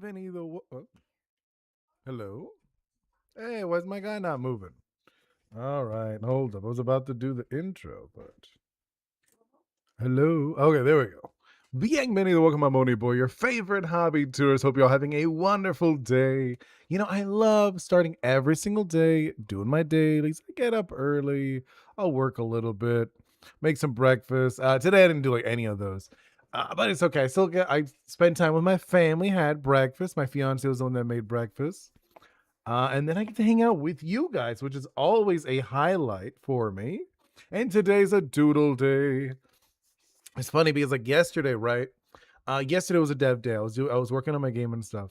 Bienvenido. Hello. Hey, why's my guy not moving? All right, hold up. I was about to do the intro, but hello. Okay, there we go. Bienvenido, welcome, I'm Oni Boi, your favorite hobby tourist. Hope you're all having a wonderful day. You know, I love starting every single day, doing my dailies. I get up early, I'll work a little bit, make some breakfast. Today I didn't do like any of those. But it's okay. I spent time with my family, had breakfast. My fiance was the one that made breakfast. And then I get to hang out with you guys, which is always a highlight for me. And today's a doodle day. It's funny because like yesterday, right? Yesterday was a dev day. I was working on my game and stuff.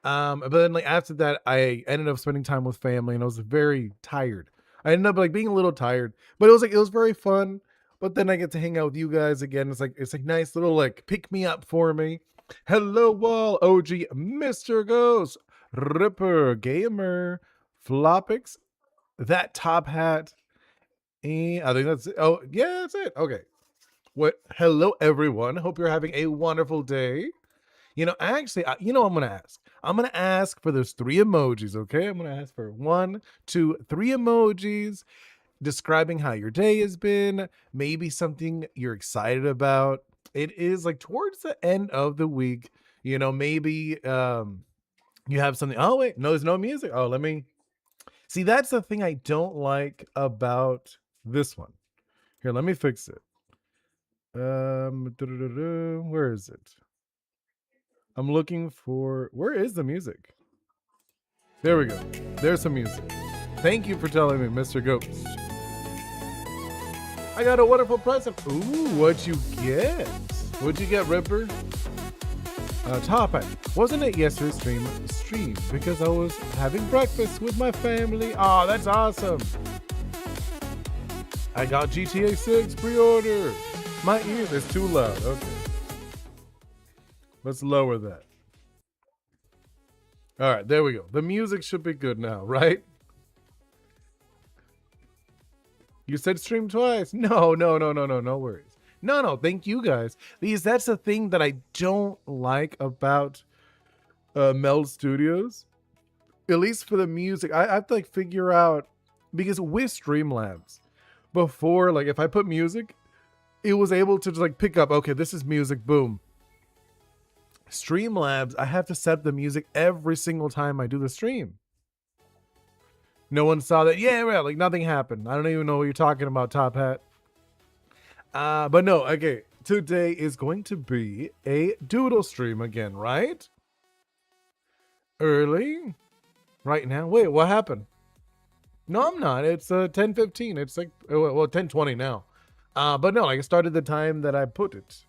But then like after that, I ended up spending time with family, and I was very tired. I ended up like being a little tired, but it was very fun. But then I get to hang out with you guys again. It's like nice little like pick me up for me. Hello, wall OG, Mr. Ghost, Ripper Gamer, Flopix, that top hat. And I think that's it. Oh yeah, that's it. Okay. What? Hello, everyone. Hope you're having a wonderful day. You know, actually, you know, what I'm gonna ask. I'm gonna ask for those three emojis. Okay, I'm gonna ask for one, two, three emojis describing how your day has been. Maybe something you're excited about. It is like towards the end of the week. You know, maybe you have something. Oh wait, no, there's no music. Oh, let me see. That's the thing I don't like about this one. Here, let me fix it. Where is it? I'm looking for, where is the music? There we go. There's some music. Thank you for telling me, Mr. Ghost. I got a wonderful present. Ooh, what'd you get? What'd you get, Ripper? Top hat. Wasn't it yesterday's stream because I was having breakfast with my family. Oh, that's awesome. I got GTA 6 pre-order. My ears is too loud. Okay. Let's lower that. All right, there we go. The music should be good now, right? You said stream twice. No worries. No, thank you guys. Because that's the thing that I don't like about Meld Studios. At least for the music, I have to like figure out, because with Streamlabs, before, like if I put music, it was able to just like pick up, okay, this is music, boom. Streamlabs, I have to set the music every single time I do the stream. No one saw that. Yeah, like nothing happened. I don't even know what you're talking about, Top Hat. But no, okay. Today is going to be a doodle stream again, right? Early? Right now? Wait, what happened? No, I'm not. It's 10:15. It's like, well, 10:20 now. But no, like I started the time that I put it.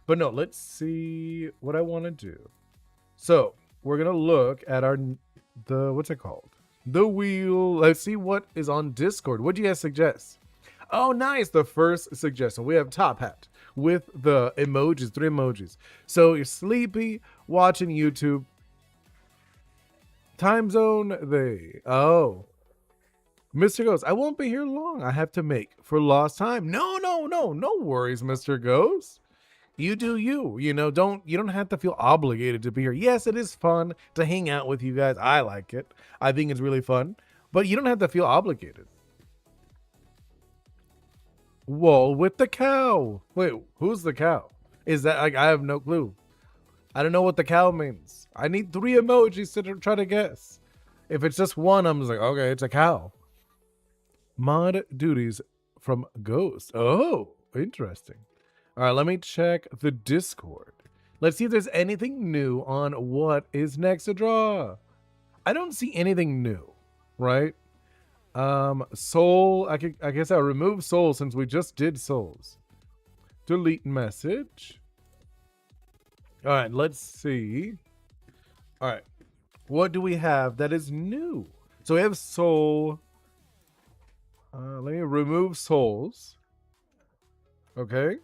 But no, let's see what I want to do. So we're gonna look at what's it called? The wheel. Let's see what is on Discord. What do you guys suggest? Oh, nice. The first suggestion. We have Top Hat with the emojis, 3 emojis. So you're sleepy, watching YouTube. Time zone, oh. Mr. Ghost, I won't be here long. I have to make for lost time. No worries, Mr. Ghost. You do you. You don't have to feel obligated to be here. Yes, it is fun to hang out with you guys. I like it. I think it's really fun. But you don't have to feel obligated. Wall with the cow. Wait, who's the cow? Is that like I have no clue. I don't know what the cow means. I need 3 emojis to try to guess. If it's just one, I'm just like, okay, it's a cow. Mod duties from Ghost. Oh, interesting. All right, let me check the Discord. Let's see if there's anything new on what is next to draw. I don't see anything new, right? Soul. I guess I'll remove soul since we just did souls. Delete message. All right, let's see. All right, what do we have that is new? So we have soul. Let me remove souls. Okay.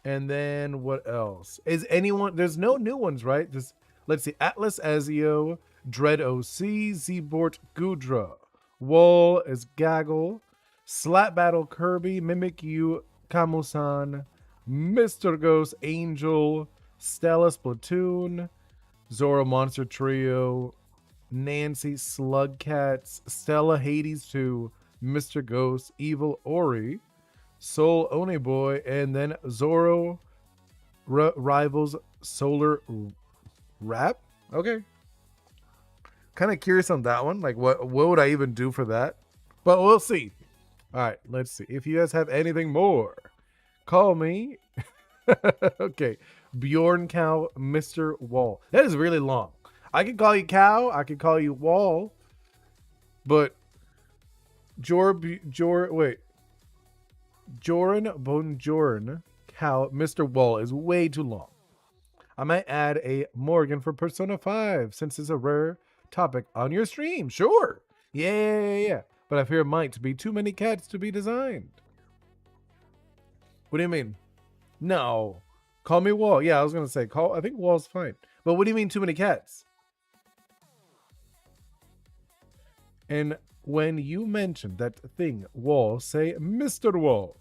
And then what else? Is anyone, there's no new ones, right? Let's see. Atlas Azio, Dread OC, Zbort Gudra, Wall is Gaggle, Slap Battle Kirby, Mimic You, Kamusan, Mr. Ghost, Angel, Stella Splatoon, Zoro Monster Trio, Nancy Slugcats, Stella Hades 2, Mr. Ghost, Evil Ori, Soul Oni Boi, and then Zoro Rivals Solar Rap. Okay. Kind of curious on that one. Like, what would I even do for that? But we'll see. All right, let's see. If you guys have anything more, call me. Okay. Bjorn Cow, Mr. Wall. That is really long. I could call you Cow. I could call you Wall. But Joran Bonjourn Cow, Mr. Wall is way too long. I might add a Morgan for Persona 5 since it's a rare topic on your stream. Sure. Yeah. But I fear it might be too many cats to be designed. What do you mean? No. Call me Wall. Yeah, I was going to say, I think Wall's fine. But what do you mean too many cats? And when you mentioned that thing, Wall, say Mr. Wall.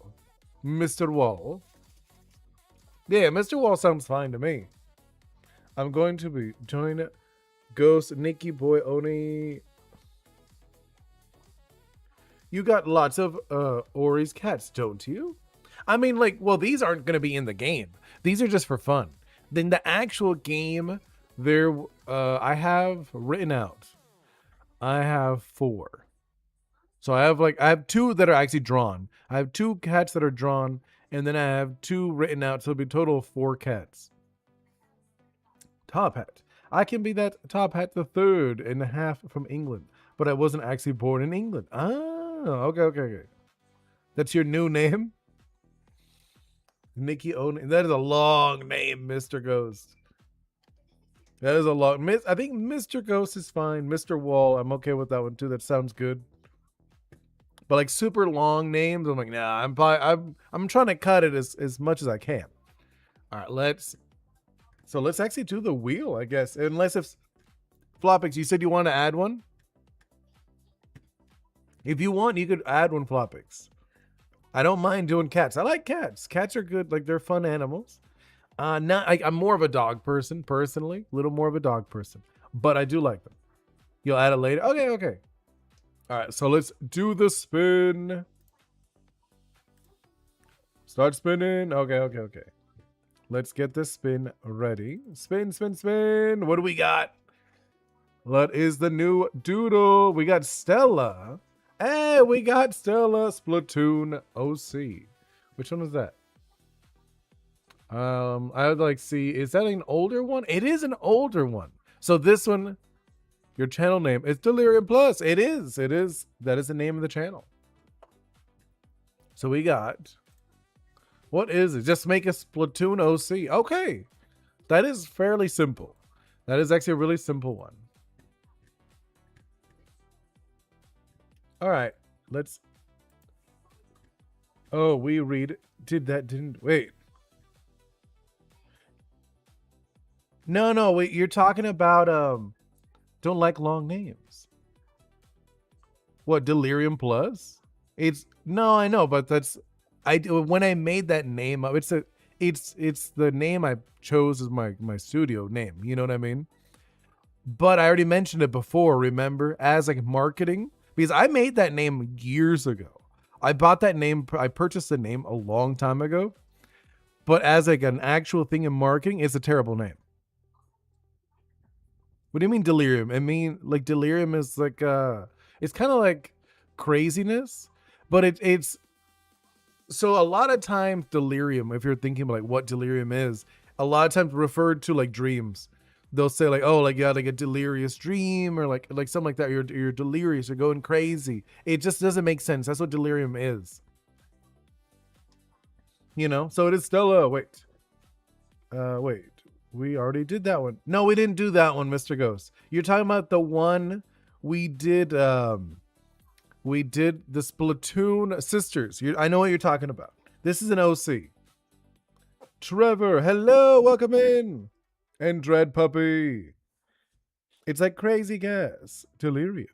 Mr. Wall. Yeah, Mr. Wall sounds fine to me. I'm going to be join Ghost, Nikki Boy, Oni. You got lots of Ori's cats, don't you? I mean, like, well, these aren't going to be in the game. These are just for fun. Then the actual game, I have written out. I have 4. So I have 2 that are actually drawn. I have 2 cats that are drawn, and then I have 2 written out, so it'll be a total of 4 cats. Top Hat. I can be that Top Hat the 3rd and a half from England, but I wasn't actually born in England. Oh, okay. That's your new name? Nikki Owen. That is a long name, Mr. Ghost. That is a long. I think Mr. Ghost is fine. Mr. Wall, I'm okay with that one too. That sounds good. But like super long names, I'm like, nah. I'm trying to cut it as much as I can. All right, let's actually do the wheel, I guess. Unless if Flopix, you said you want to add one. If you want, you could add one, Flopix. I don't mind doing cats. I like cats. Cats are good. Like, they're fun animals. I'm more of a dog person, personally. A little more of a dog person. But I do like them. You'll add it later? Okay. All right, so let's do the spin. Start spinning. Okay. Let's get this spin ready. Spin. What do we got? What is the new doodle? We got Stella. Hey, we got Stella Splatoon OC. Which one is that? I would like see, is that an older one? It is an older one. So this one, your channel name is Delirium Plus. It is. That is the name of the channel. So we got, what is it? Just make a Splatoon OC. Okay. That is fairly simple. That is actually a really simple one. All right, let's. Oh, we read. Didn't wait. No, wait. You're talking about don't like long names. What, Delirium Plus? No, I know, but when I made that name up, it's the name I chose as my studio name. You know what I mean? But I already mentioned it before, remember, as like marketing, because I made that name years ago. I bought that name, I purchased the name a long time ago, but as like an actual thing in marketing, it's a terrible name. What do you mean delirium? I mean, like delirium is like it's kind of like craziness, but it's so a lot of times delirium, if you're thinking about like what delirium is, a lot of times referred to like dreams. They'll say like, oh, like you had like a delirious dream or like something like that. You're delirious, you're going crazy. It just doesn't make sense. That's what delirium is. You know? So it is Stella. Wait. We already did that one. No, we didn't do that one, Mr. Ghost. You're talking about the one we did we did the Splatoon sisters. I know what you're talking about. This is an OC. Trevor, hello, welcome in. And Dread Puppy. It's like crazy gas. Delirium.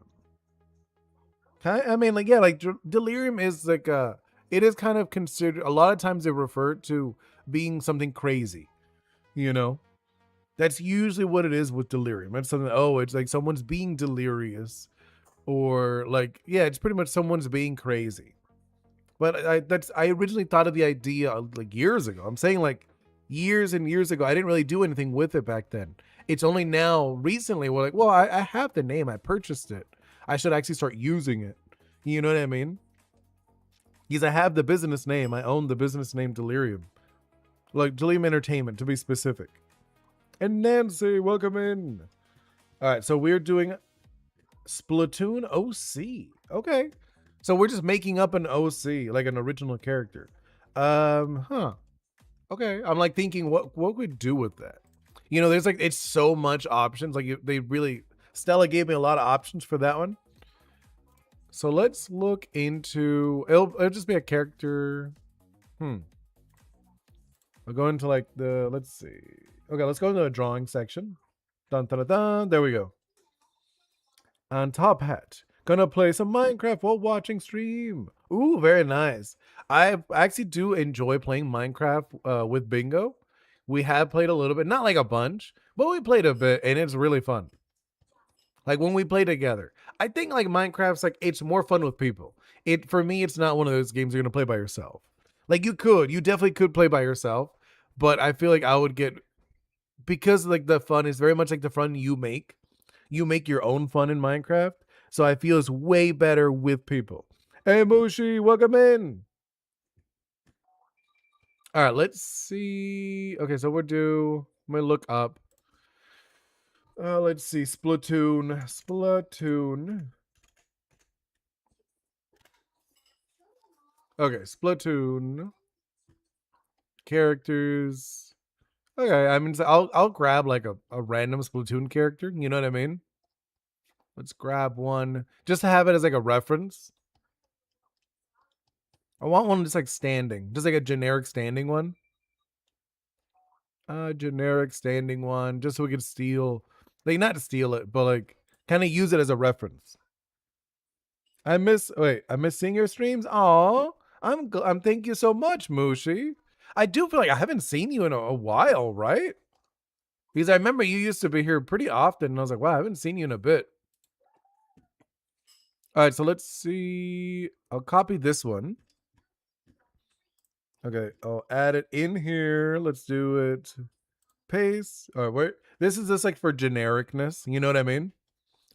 I mean, like, yeah, like delirium is like it is kind of considered, a lot of times they refer to being something crazy, you know? That's usually what it is with delirium. It's something, oh, it's like someone's being delirious, or like, yeah, it's pretty much someone's being crazy. But I originally thought of the idea like years ago. I'm saying like years and years ago. I didn't really do anything with it back then. It's only now recently we're like, well, I have the name. I purchased it. I should actually start using it. You know what I mean? Because I have the business name. I own the business name Delirium. Like Delirium Entertainment, to be specific. And Nancy, welcome in. All right, so we're doing Splatoon OC. Okay. So we're just making up an OC, like an original character. Huh. Okay. I'm like thinking what we do with that. You know, there's like, it's so much options. Like they really, Stella gave me a lot of options for that one. So let's look into, it'll just be a character. I'll go into like let's see. Okay, let's go into the drawing section. Dun, dun, dun, dun. There we go. On Top Hat. Gonna play some Minecraft while watching stream. Ooh, very nice. I actually do enjoy playing Minecraft with Bingo. We have played a little bit, not like a bunch, but we played a bit, and it's really fun. Like when we play together. I think like Minecraft's like, it's more fun with people. For me, it's not one of those games you're gonna play by yourself. Like you definitely could play by yourself, but I feel like I would get, because like the fun is very much like the fun you make. You make your own fun in Minecraft. So I feel it's way better with people. Hey Mushi, welcome in. All right, let's see. Okay, so I'm gonna look up. Let's see, Splatoon. Okay, Splatoon. Characters. Okay, I mean, I'll grab like a random Splatoon character. You know what I mean? Let's grab one just to have it as like a reference. I want one just like standing, just like a generic standing one. Generic standing one, just so we can steal, like not steal it, but like kind of use it as a reference. I miss seeing your streams. Aw, I'm thank you so much, Mushi. I do feel like I haven't seen you in a while, right? Because I remember you used to be here pretty often, and I was like, wow, I haven't seen you in a bit. All right, so let's see. I'll copy this one. Okay, I'll add it in here. Let's do it. Paste. All right, wait. This is just like for genericness. You know what I mean?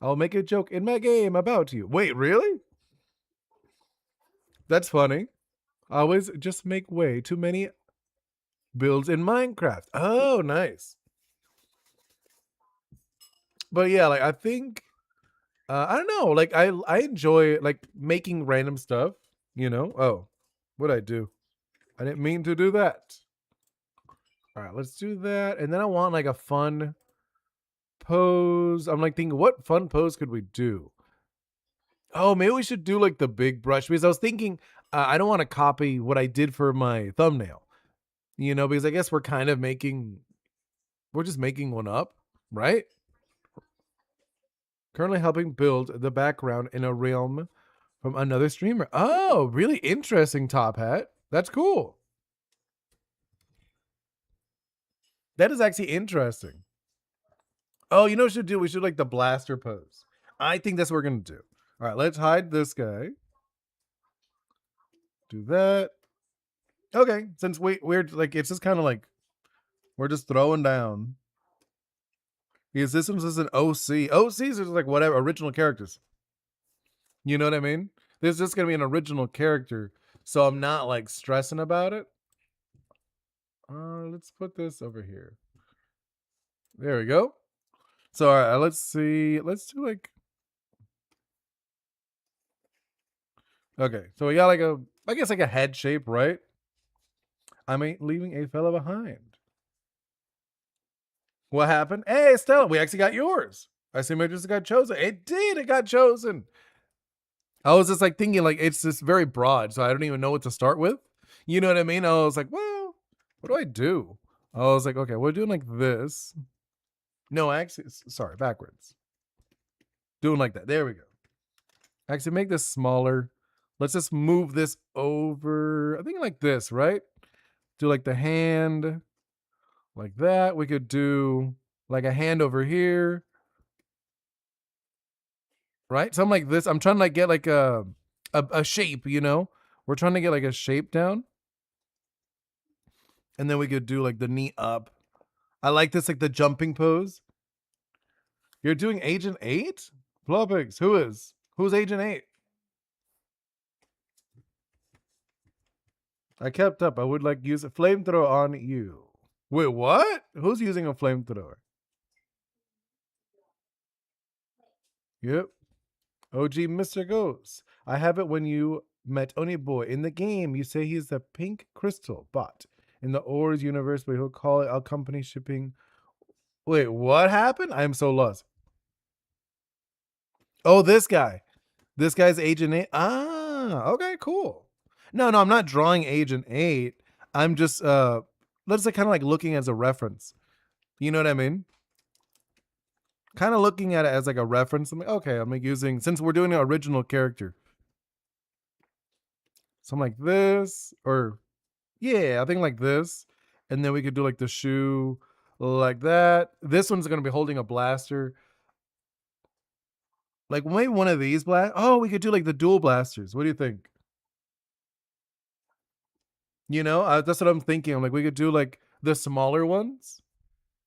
I'll make a joke in my game about you. Wait, really? That's funny. Always just make way too many builds in Minecraft. Oh, nice. But yeah, like I think I don't know, like I enjoy like making random stuff, you know? Oh, what'd I do? I didn't mean to do that. All right, let's do that. And then I want like a fun pose. I'm like thinking, what fun pose could we do? Oh, maybe we should do like the big brush, because I was thinking I don't want to copy what I did for my thumbnail, you know, because I guess we're just making one up, right? Currently helping build the background in a realm from another streamer. Oh, really interesting, Top Hat. That's cool. That is actually interesting. Oh, you know what we should do? We should like the blaster pose. I think that's what we're gonna do. All right, let's hide this guy. Do that. Okay, since we're like it's just kind of like we're just throwing down. Because this one's just an OC. OCs are just like whatever original characters. You know what I mean? This is just gonna be an original character, so I'm not like stressing about it. Let's put this over here. There we go. So all right, let's see. Let's do like okay. So we got like a I guess like a head shape, right? I mean, leaving a fella behind. What happened? Hey, Stella, we actually got yours. I see my just got chosen. It did. It got chosen. I was just like thinking like it's just very broad, so I don't even know what to start with. You know what I mean? I was like, well, what do I do? I was like, okay, we're doing like this. No, actually, sorry, backwards. Doing like that. There we go. Actually, make this smaller. Let's just move this over. I think like this, right? Do like the hand like that. We could do like a hand over here, right? Something like this. I'm trying to like get like a shape, you know? We're trying to get like a shape down. And then we could do like the knee up. I like this, like the jumping pose. You're doing Agent 8? Flopix, who is? Who's Agent 8? I kept up. I would like use a flamethrower on you. Wait, what? Who's using a flamethrower? Yep. OG Mr. Ghost. I have it when you met Oni Boi. In the game, you say he's the pink crystal bot. In the Ores universe, but he'll call it our company shipping. Wait, what happened? I am so lost. Oh, this guy. This guy's Agent 8. Ah, okay, cool. No, I'm not drawing Agent 8. I'm just let's say kind of like looking as a reference. You know what I mean? Kind of looking at it as like a reference. I'm like, okay, I'm like using since we're doing an original character. Something like this, or yeah, I think like this. And then we could do like the shoe like that. This one's gonna be holding a blaster. Like maybe one of these blast. Oh, we could do like the dual blasters. What do you think? You know, that's what I'm thinking. I'm like, we could do like the smaller ones,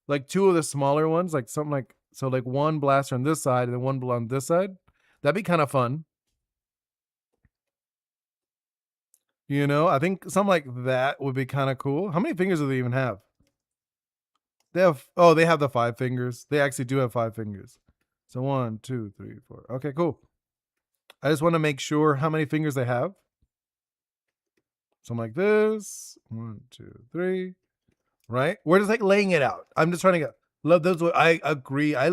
like two of the smaller ones, like something like so, like one blaster on this side and then one on this side. That'd be kind of fun. You know, I think something like that would be kind of cool. How many fingers do they even have? They have they have the 5 fingers. They actually do have 5 fingers. So 1, 2, 3, 4. Okay, cool. I just want to make sure how many fingers they have. Something like this. 1, 2, 3. Right? We're just like laying it out. I'm just trying to get love those. I agree. I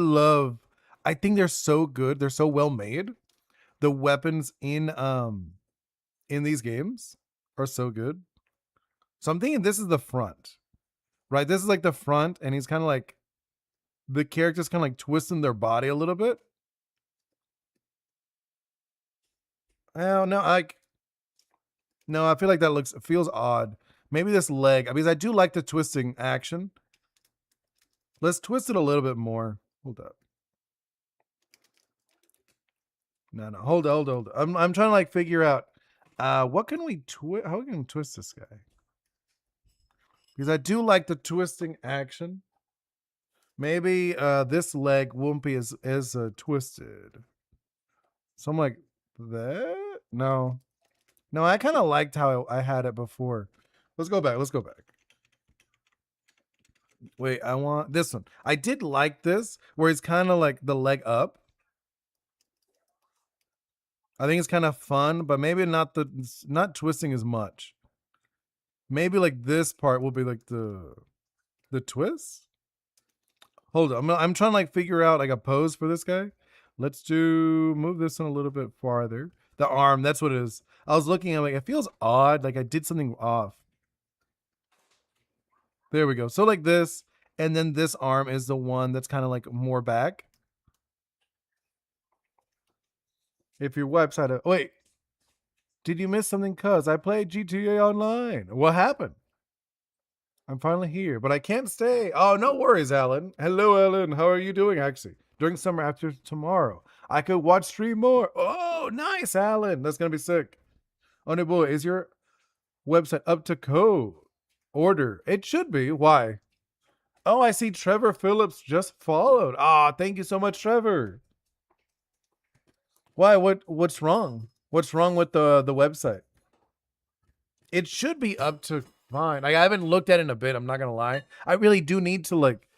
think they're so good. They're so well made. The weapons in these games are so good. So I'm thinking this is the front. Right? This is like the front, and he's kind of like the characters kind of like twisting their body a little bit. Oh no, no, I feel like that feels odd. Maybe this leg, because I do like the twisting action. Let's twist it a little bit more. Hold up. No, hold. I'm trying to like figure out what can we twist? How can we twist this guy? Because I do like the twisting action. Maybe this leg won't be as twisted. So I'm like that. No, I kind of liked how I had it before. Let's go back. Wait, I want this one. I did like this where it's kind of like the leg up. I think it's kind of fun, but maybe not twisting as much. Maybe like this part will be like the twist. Hold on, I'm trying to like figure out like a pose for this guy. Let's move this one a little bit farther. The arm, that's what it is. I was looking at like it feels odd, like I did something off. There we go. So like this, and then this arm is the one that's kind of like more back. If your website, wait, Did you miss something? Cuz I played GTA Online. What happened? I'm finally here, but I can't stay. Oh, no worries, Alan. Hello, Alan. How are you doing, actually? During summer after tomorrow. I could watch stream more. Oh, nice, Alan. That's going to be sick. Oni Boi, is your website up to code? Order. It should be. Why? Oh, I see Trevor Phillips just followed. Ah, thank you so much, Trevor. Why? What's wrong? What's wrong with the website? It should be up to fine. Like, I haven't looked at it in a bit. I'm not gonna lie. I really do need to like.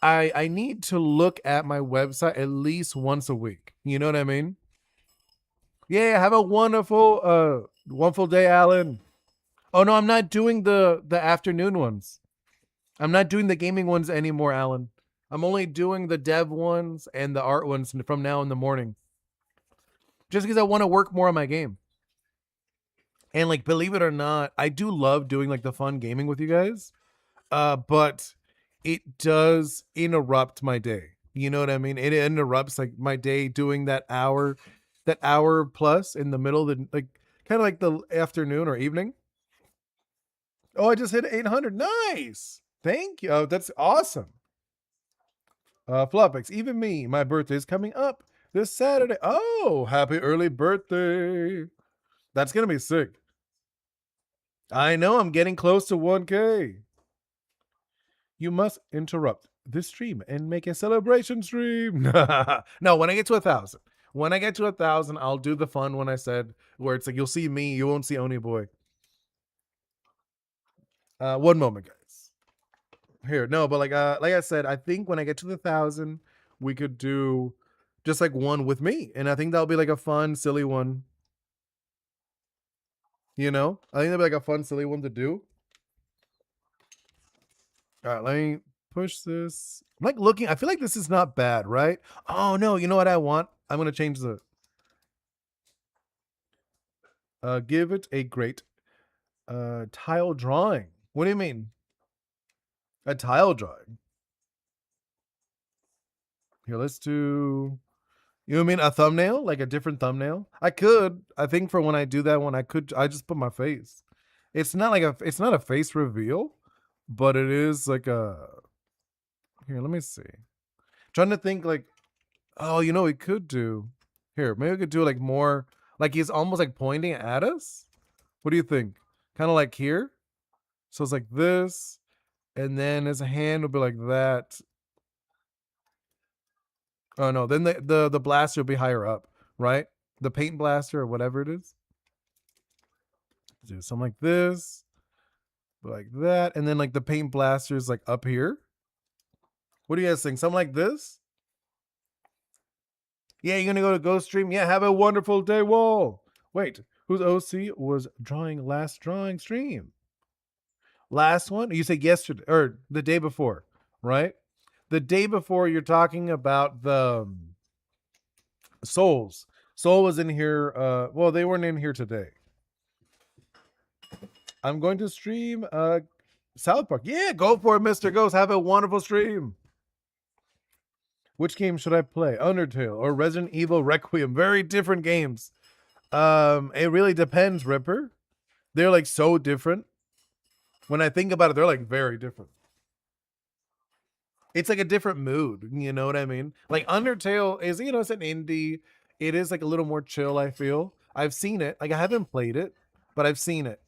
I need to look at my website at least once a week. You know what I mean? Yeah. Have a wonderful day, Alan. Oh no, I'm not doing the afternoon ones. I'm not doing the gaming ones anymore, Alan. I'm only doing the dev ones and the art ones from now in the morning. Just because I want to work more on my game. And like, believe it or not, I do love doing like the fun gaming with you guys. But it does interrupt my day. You know what I mean? It interrupts like my day doing that hour plus in the middle of the like kind of like the afternoon or evening. Oh, I just hit 800. Nice. Thank you. Oh, that's awesome. Flopix, even me, my birthday is coming up this Saturday. Oh, happy early birthday. That's going to be sick. I know I'm getting close to 1K. You must interrupt this stream and make a celebration stream. No, when I get to 1,000. When I get to 1,000, I'll do the fun one I said, where it's like you'll see me, you won't see Oni Boi. One moment, guys. Here, no, but like I said, I think when I get to 1,000, we could do just like one with me, and I think that'll be like a fun, silly one. You know, I think that'll be like a fun, silly one to do. All right, let me push this. I'm like looking. I feel like this is not bad, right? Oh no, you know what I want? I'm gonna change the. Give it a great tile drawing. What do you mean? A tile drawing. Here, let's do. You mean a thumbnail? Like a different thumbnail? I could. I think for when I do that one, I just put my face. It's not like it's not a face reveal, but it is like a. Here, let me see. Trying to think like, oh, you know, we could do. Here, maybe we could do like more. Like he's almost like pointing at us. What do you think? Kind of like here. So it's like this, and then his hand will be like that. Oh no, then the blaster will be higher up, right? The paint blaster or whatever it is. Do something like this, like that, and then like the paint blaster is like up here. What do you guys think? Something like this? Yeah, you're gonna go to Ghost Stream. Yeah, have a wonderful day, Wall. Wait, whose OC was drawing last drawing stream? Last one? You said yesterday or the day before, right? The day before, you're talking about the Souls. Soul was in here. Well, they weren't in here today. I'm going to stream South Park. Yeah, go for it, Mr. Ghost. Have a wonderful stream. Which game should I play? Undertale or Resident Evil Requiem? Very different games. It really depends, Ripper. They're like so different. When I think about it, they're like very different. It's like a different mood. You know what I mean? Like Undertale is, you know, it's an indie. It is like a little more chill, I feel. I've seen it. Like I haven't played it, but I've seen it.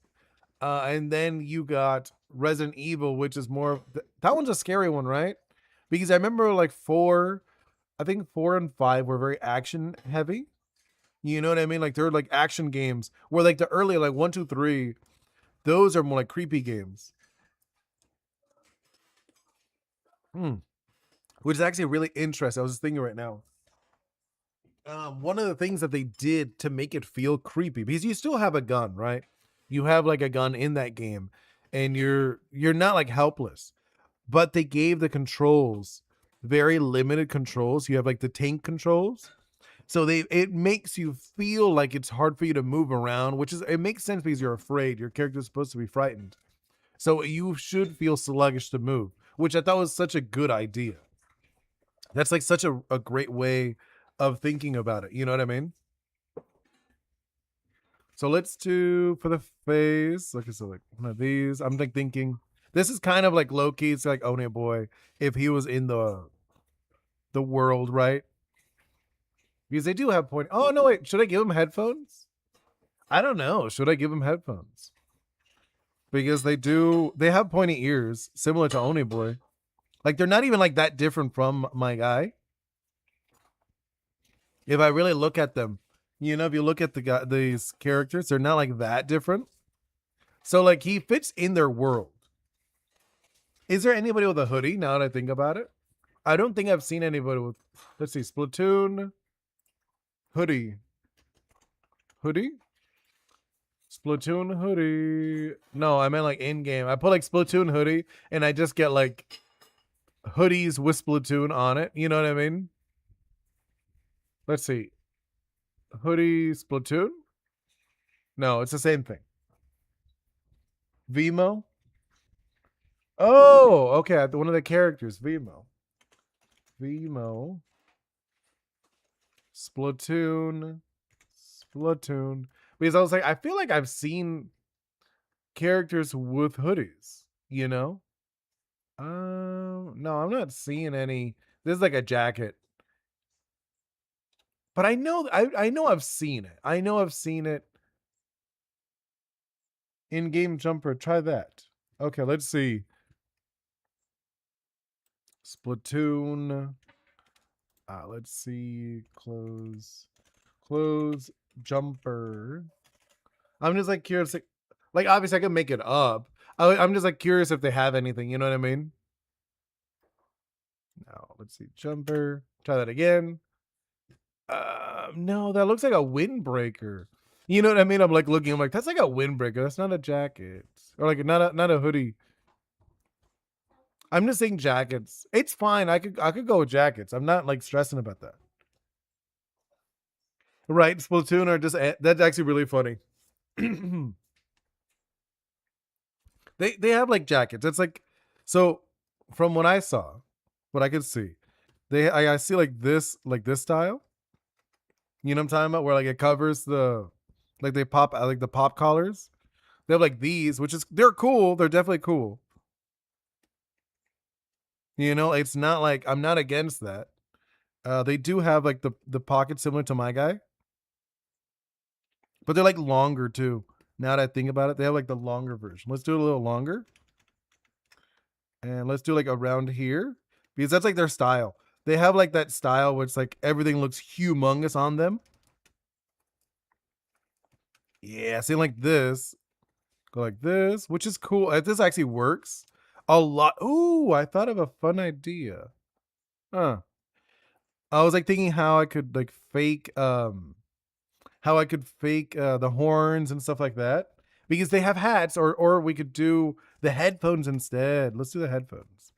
And then you got Resident Evil, which is more that one's a scary one, right? Because I remember like I think 4 and 5 were very action heavy. You know what I mean? Like they're like action games. Where like the earlier like 1, 2, 3, those are more like creepy games. Which is actually really interesting. I was just thinking right now. One of the things that they did to make it feel creepy, because you still have a gun, right? You have like a gun in that game, and you're not like helpless, but they gave the controls very limited controls. You have like the tank controls, so it makes you feel like it's hard for you to move around, which is it makes sense because you're afraid. Your character's supposed to be frightened, so you should feel sluggish to move, which I thought was such a good idea. That's like such a great way of thinking about it. You know what I mean? So let's do for the face. Okay, so like one of these. I'm like thinking this is kind of like low key. It's like Oni Boy if he was in the world, right? Because they do have point. Oh no, wait. Should I give him headphones? I don't know. Should I give him headphones? Because they have pointy ears, similar to Oni Boy. Like they're not even like that different from my guy. If I really look at them, if you look at these characters, they're not like that different. So like he fits in their world. Is there anybody with a hoodie now that I think about it? I don't think I've seen anybody with, let's see, Splatoon hoodie. Hoodie? Splatoon hoodie. No, I meant like in game. I put like Splatoon hoodie and I just get like hoodies with Splatoon on it. You know what I mean? Let's see. Hoodie Splatoon? No, it's the same thing. Vimo? Oh, okay. One of the characters, Vimo. Vimo. Splatoon. Splatoon. Because I was like, I feel like I've seen characters with hoodies, you know? No, I'm not seeing any. This is like a jacket. But I know I've seen it. I know I've seen it. In-game jumper, try that. Okay, let's see. Splatoon. Let's see. Close jumper. I'm just like curious. Like obviously I can make it up. I'm just like curious if they have anything. You know what I mean? Now let's see. Jumper. Try that again. No, that looks like a windbreaker. You know what I mean? I'm like looking. I'm like, that's like a windbreaker. That's not a jacket, or like not a hoodie. I'm just saying jackets. It's fine. I could go with jackets. I'm not like stressing about that. Right? Splatoon are just that's actually really funny. they have like jackets. It's like so from what I saw, what I could see, I see like this style. You know what I'm talking about? Where like it covers the like they pop like the pop collars. They have like these, which is they're cool. They're definitely cool. It's not like I'm not against that. They do have like the pockets similar to my guy, but they're like longer too. Now that I think about it, they have like the longer version. Let's do it a little longer, and let's do like around here because that's like their style. They have like that style where it's like everything looks humongous on them. Yeah, same like this. Go like this, which is cool. This actually works a lot. Ooh, I thought of a fun idea. Huh. I was like thinking how I could like fake the horns and stuff like that because they have hats or we could do the headphones instead. Let's do the headphones.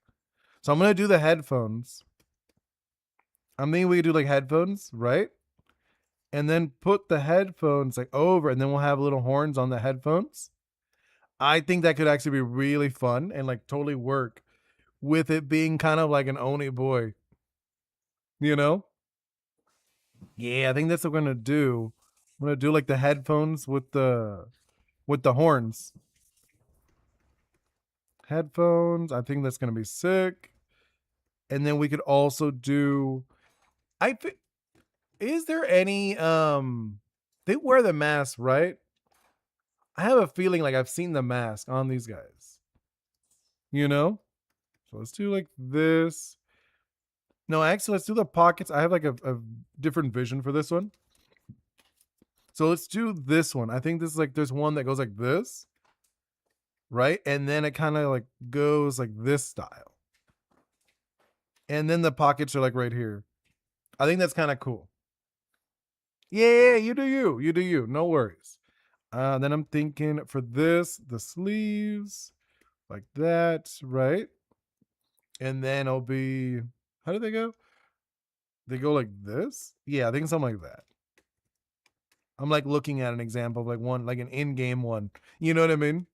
So I'm going to do the headphones. I'm thinking we could do like headphones, right? And then put the headphones like over and then we'll have little horns on the headphones. I think that could actually be really fun and like totally work with it being kind of like an Oni Boy. You know? Yeah, I think that's what we're gonna do. I'm gonna do like the headphones with the horns. Headphones. I think that's gonna be sick. And then we could also do. I is there any They wear the mask, right? I have a feeling like I've seen the mask on these guys. You know? So let's do like this. No, actually, let's do the pockets. I have like a different vision for this one. So let's do this one. I think this is like there's one that goes like this, right? And then it kind of like goes like this style. And then the pockets are like right here. I think that's kind of cool. Yeah, you do you. You do you. No worries. Then I'm thinking for this, the sleeves, like that, right? And then it'll be how do they go? They go like this? Yeah, I think something like that. I'm like looking at an example of like one, like an in-game one. You know what I mean?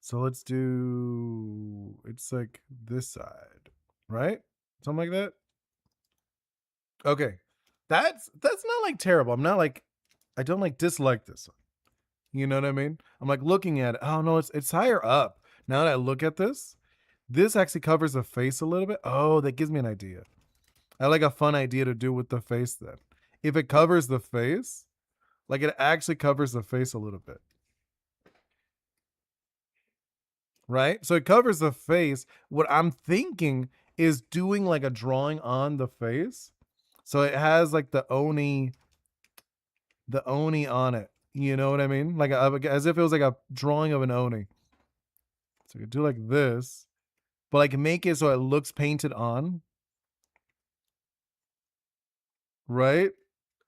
So let's do it's like this side, right? Something like that. Okay. That's not like terrible. I'm not like I don't like dislike this one. You know what I mean? I'm like looking at it. Oh no, it's higher up. Now that I look at this actually covers the face a little bit. Oh, that gives me an idea. I like a fun idea to do with the face then. If it covers the face, like it actually covers the face a little bit. Right? So it covers the face. What I'm thinking is doing like a drawing on the face. So it has like the Oni on it. You know what I mean? Like as if it was like a drawing of an Oni. So you could do like this, but like make it so it looks painted on, right?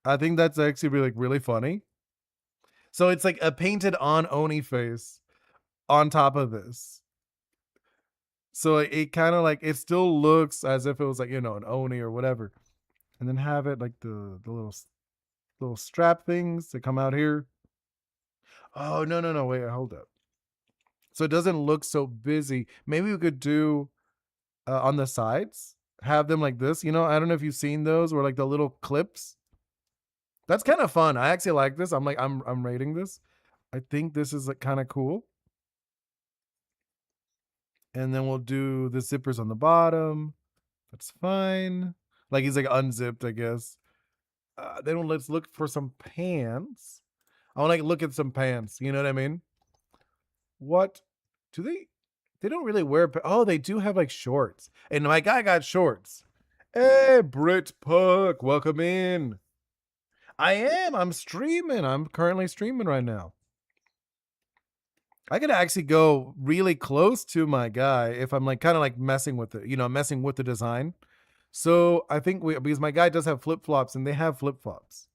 I think that's actually really funny. So it's like a painted on Oni face on top of this. So it kind of like it still looks as if it was like an Oni or whatever, and then have it like the little strap things that come out here. Oh no, wait, hold up. So it doesn't look so busy. Maybe we could do on the sides, have them like this. I don't know if you've seen those or like the little clips. That's kind of fun. I actually like this. I'm rating this. I think this is like kind of cool. And then we'll do the zippers on the bottom. That's fine. Like he's like unzipped, I guess. Then let's look for some pants. I want to like look at some pants. You know what I mean? What do they? They don't really wear. Oh, they do have like shorts. And my guy got shorts. Hey, Brit Puck, welcome in. I am. I'm streaming. I'm currently streaming right now. I could actually go really close to my guy if I'm like kind of like messing with it, messing with the design. So I think because my guy does have flip flops and they have flip flops.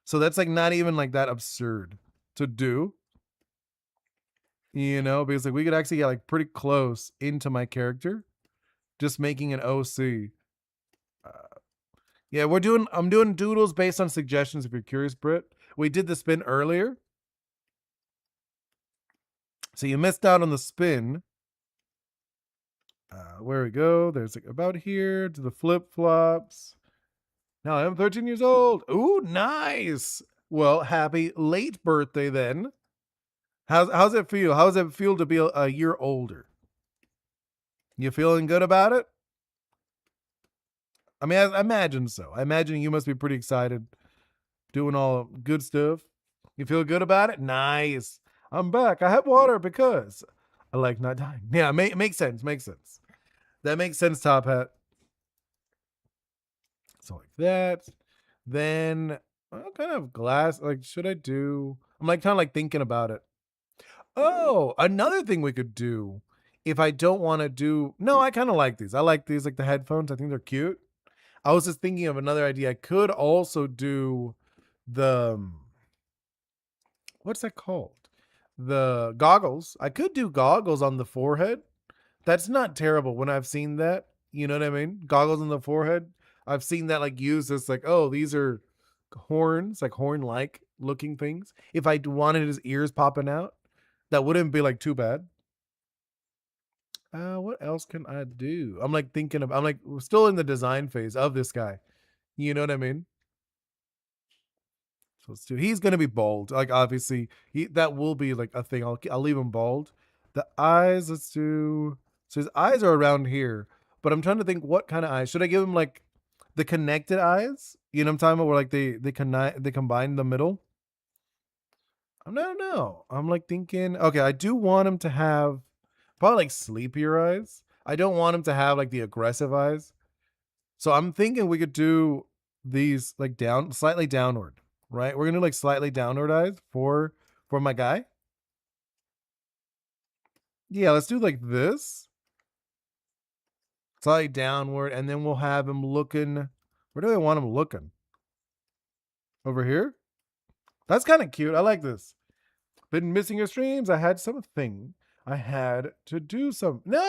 So that's like not even like that absurd to do, because like we could actually get like pretty close into my character, just making an OC. Uh, yeah, I'm doing doodles based on suggestions if you're curious, Britt. We did the spin earlier. So you missed out on the spin. Where we go? There's like about here to the flip flops. Now I'm 13 years old. Ooh, nice. Well, happy late birthday then. How's it feel? How does it feel to be a year older? You feeling good about it? I mean, I imagine so. I imagine you must be pretty excited, doing all good stuff. You feel good about it? Nice. I'm back. I have water because I like not dying. Yeah, makes sense. Makes sense. That makes sense, Top Hat. So like that. Then what kind of glass like should I do? I'm like kind of like thinking about it. Oh, another thing we could do if I don't want to do. No, I kind of like these. I like these like the headphones. I think they're cute. I was just thinking of another idea. I could also do the what's that called? The goggles. I could do goggles on the forehead. That's not terrible when I've seen that. You know what I mean? Goggles on the forehead. I've seen that like used as like, oh, these are horns, like horn-like looking things. If I wanted his ears popping out, that wouldn't be like too bad. What else can I do? I'm like thinking of. I'm like still in the design phase of this guy. You know what I mean? So let's do. He's gonna be bald. Like obviously, that will be like a thing. I'll leave him bald. The eyes. Let's do. So his eyes are around here, but I'm trying to think what kind of eyes should I give him? Like the connected eyes. You know what I'm talking about? Where like they combine in the middle. I don't know. I'm like thinking. Okay, I do want him to have probably like sleepier eyes. I don't want him to have like the aggressive eyes. So I'm thinking we could do these like slightly downward, right? We're gonna do like slightly downward eyes for my guy. Yeah, let's do like this, slightly downward, and then we'll have him looking. Where do I want him looking? Over here. That's kind of cute. I like this. Been missing your streams. I had something. I had to do some. No.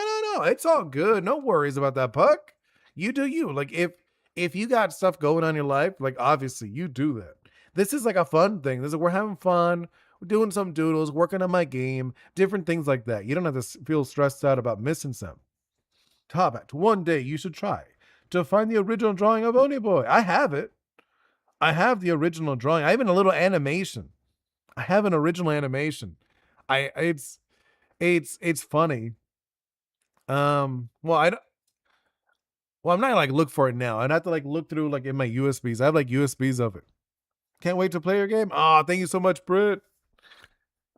It's all good. No worries about that, Puck. You do you. Like if you got stuff going on in your life, like obviously you do that. This is like a fun thing. We're having fun. We're doing some doodles, working on my game, different things like that. You don't have to feel stressed out about missing some. Top Hat, one day you should try to find the original drawing of Oni Boi. I have it. I have the original drawing. I have a little animation. I have an original animation. I it's funny. Well, well, I'm not like look for it now. I'd have to like look through like in my USBs. I have like USBs of it. Can't wait to play your game. Oh, thank you so much, Britt.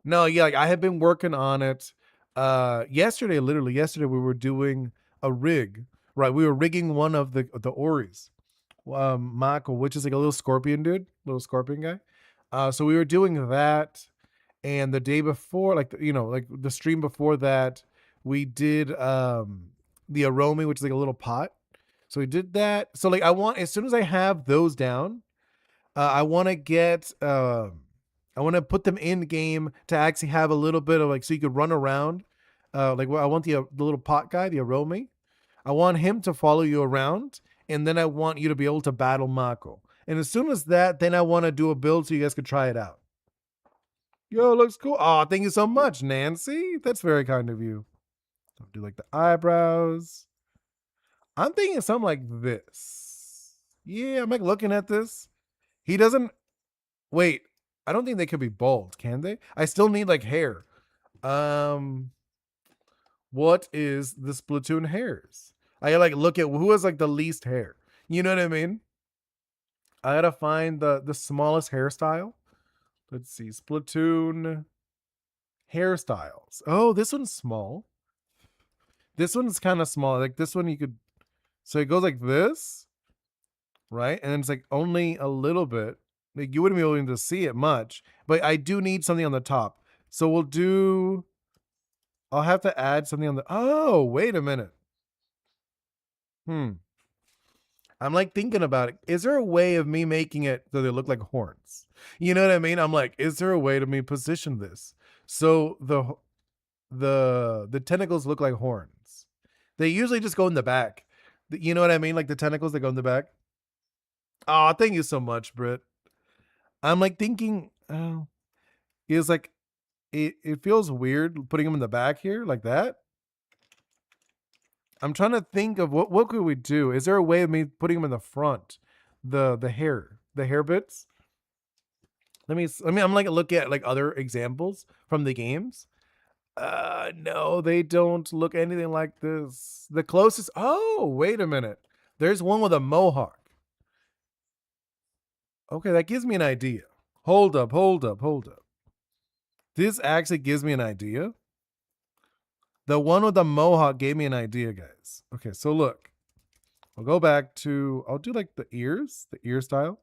No, yeah, like I have been working on it. Yesterday, literally yesterday, we were doing a rig. Right, we were rigging one of the Oris, Mako, which is like a little scorpion dude, little scorpion guy. So we were doing that, and the day before, like like the stream before that, we did the Aromi, which is like a little pot. So we did that. So like I want, as soon as I have those down, I want to get I want to put them in game to actually have a little bit of like, so you could run around. Like I want the little pot guy, the Aromi. I want him to follow you around, and then I want you to be able to battle Mako. And as soon as that, then I want to do a build so you guys could try it out. Yo, looks cool. Oh, thank you so much, Nancy. That's very kind of you. I'll do like the eyebrows. I'm thinking something like this. Yeah, I'm like looking at this. He doesn't. Wait, I don't think they could be bald, can they? I still need like hair. What is the Splatoon hairs? I like look at who has like the least hair. You know what I mean? I gotta find the smallest hairstyle. Let's see, Splatoon hairstyles. Oh, this one's small. This one's kind of small. Like this one, you could. So it goes like this, right? And it's like only a little bit. Like you wouldn't be able to see it much, but I do need something on the top. So we'll do. I'll have to add something on the. Oh, wait a minute. I'm like thinking about it. Is there a way of me making it so they look like horns? You know what I mean? I'm like, is there a way to me position this so the tentacles look like horns? They usually just go in the back. You know what I mean? Like the tentacles that go in the back. Oh, thank you so much, Britt. I'm like thinking, oh, it's like it feels weird putting them in the back here like that. I'm trying to think of what could we do? Is there a way of me putting them in the front? The hair bits? Let me I'm like look at like other examples from the games. No, they don't look anything like this. The closest, oh, wait a minute. There's one with a mohawk. Okay, that gives me an idea. Hold up. This actually gives me an idea. The one with the mohawk gave me an idea, guys. Okay, so look. I'll go back to, I'll do like the ear style,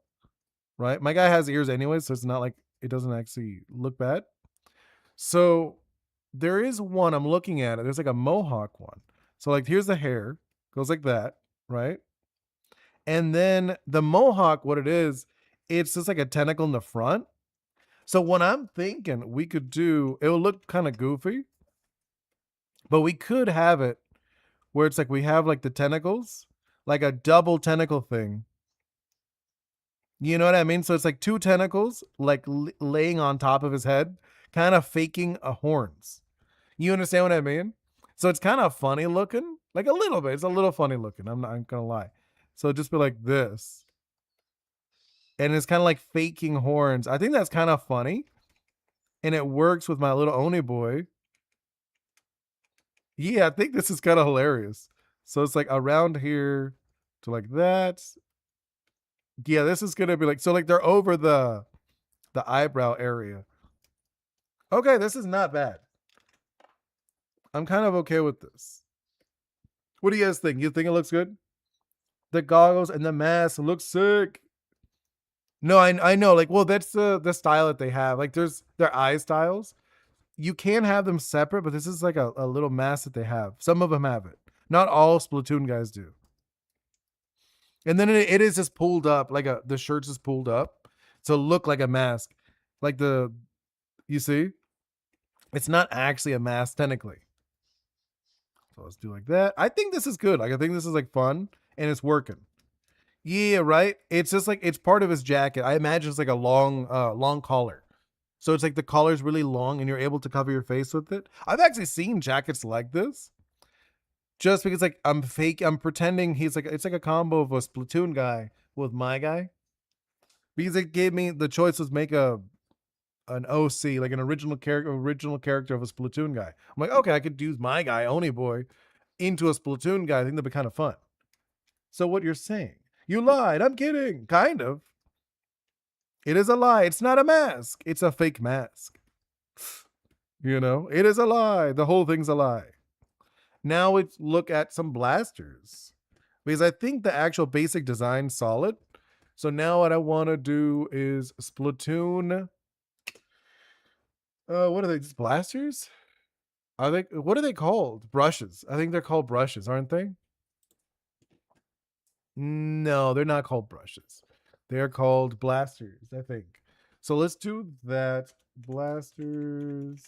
right? My guy has ears anyway, so it's not like it doesn't actually look bad. So there is one, I'm looking at it. There's like a mohawk one. So like here's the hair, goes like that, right? And then the mohawk, what it is, it's just like a tentacle in the front. So what I'm thinking we could do, it will look kind of goofy, but we could have it where it's like we have like the tentacles, like a double tentacle thing. You know what I mean? So it's like two tentacles like laying on top of his head, kind of faking a horns. You understand what I mean? So it's kind of funny looking, like a little bit. It's a little funny looking. I'm not gonna lie. So just be like this, and it's kind of like faking horns. I think that's kind of funny, and it works with my little Oni Boi. Yeah, I think this is kind of hilarious. So it's like around here to like that. Yeah, this is gonna be like, so like they're over the eyebrow area. Okay, this is not bad. I'm kind of okay with this. What do you guys think? You think it looks good? The goggles and the mask look sick. No, I know. Like, well, that's the style that they have. Like, there's their eye styles. You can have them separate, but this is like a little mask that they have. Some of them have it. Not all Splatoon guys do. And then it is just pulled up, like the shirt's just pulled up to look like a mask. Like you see? It's not actually a mask technically. So let's do like that. I think this is good. Like I think this is like fun and it's working. Yeah, right. It's just like it's part of his jacket. I imagine it's like a long collar. So it's like the collar's really long and you're able to cover your face with it. I've actually seen jackets like this. Just because like I'm pretending he's like, it's like a combo of a Splatoon guy with my guy. because it gave me the choice was make an OC, like an original character of a Splatoon guy. I'm like, okay, I could use my guy, Oni Boi, into a Splatoon guy. I think that'd be kind of fun. So what you're saying? You lied. I'm kidding. Kind of. It is a lie. It's not a mask. It's a fake mask. It is a lie. The whole thing's a lie. Now let's look at some blasters. Because I think the actual basic design's solid. So now what I want to do is Splatoon. What are they? Just blasters? Are they? What are they called? Brushes. I think they're called brushes, aren't they? No, they're not called brushes. They're called blasters, I think. So let's do that. Blasters.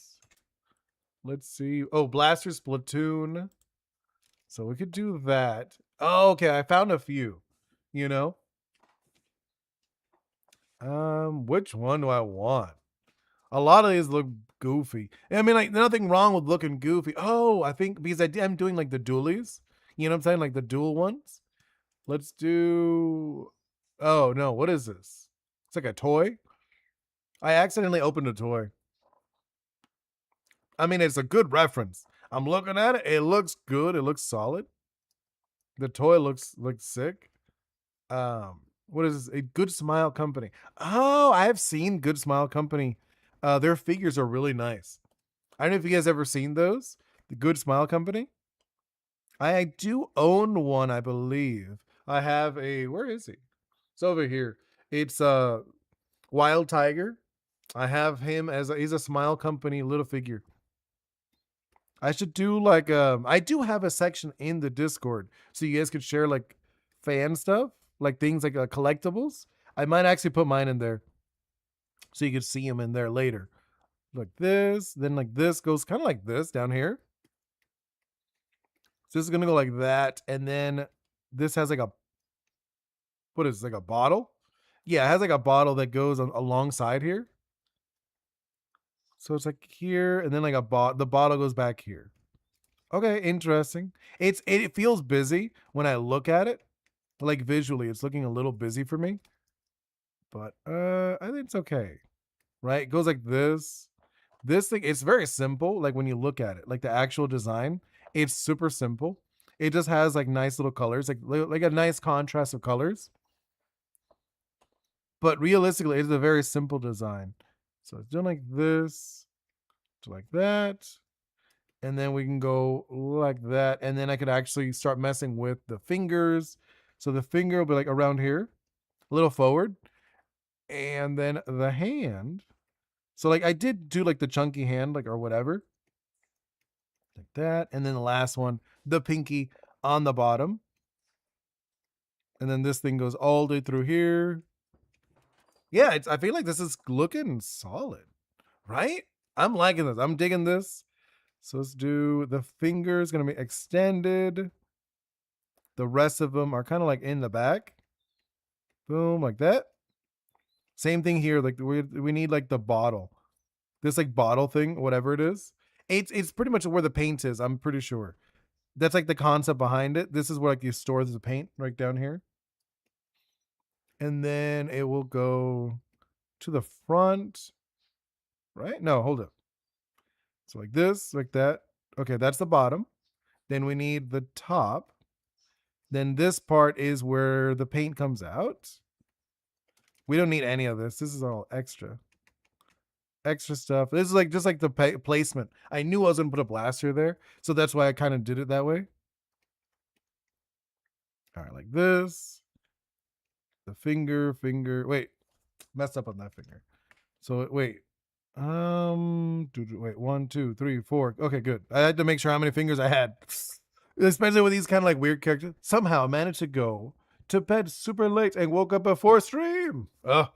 Let's see. Oh, blasters Splatoon. So we could do that. Oh, okay. I found a few. You know. Which one do I want? A lot of these look goofy. I mean, like, nothing wrong with looking goofy. Oh, I think because I'm doing like the dualies. You know what I'm saying? Like the dual ones. Let's do. Oh no, what is this? It's like a toy. I accidentally opened a toy. I mean, it's a good reference. I'm looking at it. It looks good. It looks solid. The toy looks sick. What is this? A Good Smile Company. Oh, I have seen Good Smile Company. Their figures are really nice. I don't know if you guys ever seen those. The Good Smile Company. I do own one, I believe. I have a. Where is he? It's over here. It's Wild Tiger. I have him he's a Smile Company little figure. I should do like I do have a section in the Discord so you guys could share like fan stuff, like things like collectibles. I might actually put mine in there so you could see them in there later. Like this, then like this goes kind of like this down here. So this is gonna go like that, and then this has like a what is this, like a bottle? Yeah, it has like a bottle that goes alongside here. So it's like here, and then like the bottle goes back here. Okay, interesting. It feels busy when I look at it. Like visually, it's looking a little busy for me. But I think it's okay. Right? It goes like this. This thing, it's very simple. Like when you look at it, like the actual design, it's super simple. It just has like nice little colors, like a nice contrast of colors. But realistically, it's a very simple design. So it's doing like this, to like that, and then we can go like that, and then I could actually start messing with the fingers. So the finger will be like around here, a little forward, and then the hand. So like I did do like the chunky hand, like or whatever, like that, and then the last one, the pinky on the bottom, and then this thing goes all the way through here. Yeah, I feel like this is looking solid, right? I'm liking this. I'm digging this. So let's do the fingers gonna be extended. The rest of them are kind of like in the back. Boom, like that. Same thing here. Like we need like the bottle. This like bottle thing, whatever it is. It's pretty much where the paint is. I'm pretty sure. That's like the concept behind it. This is where like you store the paint right down here. And then it will go to the front. Right? No, hold up. So like this, like that. Okay, that's the bottom. Then we need the top. Then this part is where the paint comes out. We don't need any of this. This is all extra. Extra stuff. This is like just like the placement. I knew I was gonna put a blaster there, so that's why I kind of did it that way. All right, like this. The finger. Wait, messed up on that finger. So wait. Wait, 1, 2, 3, 4. Okay, good. I had to make sure how many fingers I had, especially with these kind of like weird characters. Somehow I managed to go to bed super late and woke up before stream. Ugh.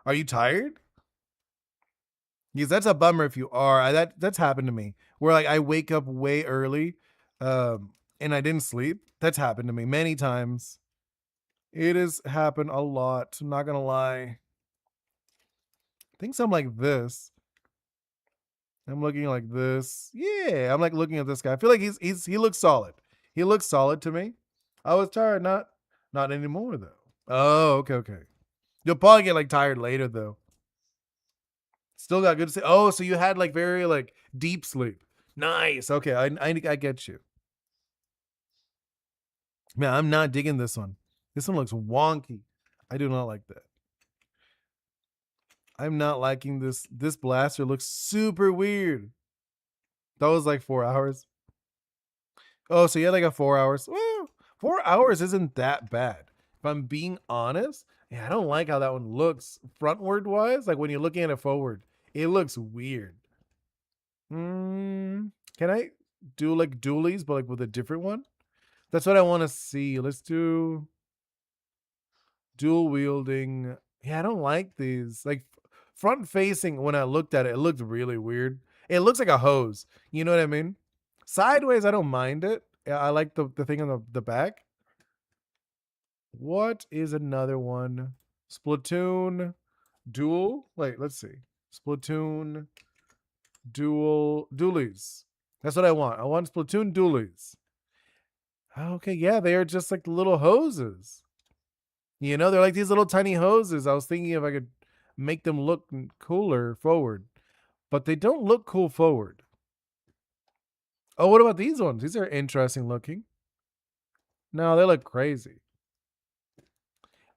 Are you tired? Because that's a bummer if you are. That's happened to me where like I wake up way early, and I didn't sleep. That's happened to me many times. It has happened a lot. I'm not gonna lie. I think something like this. I'm looking like this. Yeah, I'm like looking at this guy. I feel like he looks solid. He looks solid to me. I was tired, not anymore though. Oh, okay. You'll probably get like tired later though. Still got good sleep. Oh, so you had like very like deep sleep. Nice. Okay, I get you. Man, I'm not digging this one. This one looks wonky. I do not like that. I'm not liking this. This blaster looks super weird. That was like 4 hours. Oh, so you had like a 4 hours. Well, 4 hours isn't that bad. If I'm being honest, yeah, I don't like how that one looks frontward wise. Like when you're looking at it forward, it looks weird. Can I do like dualies, but like with a different one? That's what I want to see. Let's do dual wielding. Yeah, I don't like these. Like front facing, when I looked at it, it looked really weird. It looks like a hose. You know what I mean? Sideways, I don't mind it. Yeah, I like the thing on the back. What is another one? Splatoon dual. Wait, let's see. Splatoon dualies. That's what I want. I want Splatoon dualies. Okay, yeah, they are just like little hoses. You know, they're like these little tiny hoses. I was thinking if I could make them look cooler forward, but they don't look cool forward. Oh, what about these ones? These are interesting looking. No, they look crazy.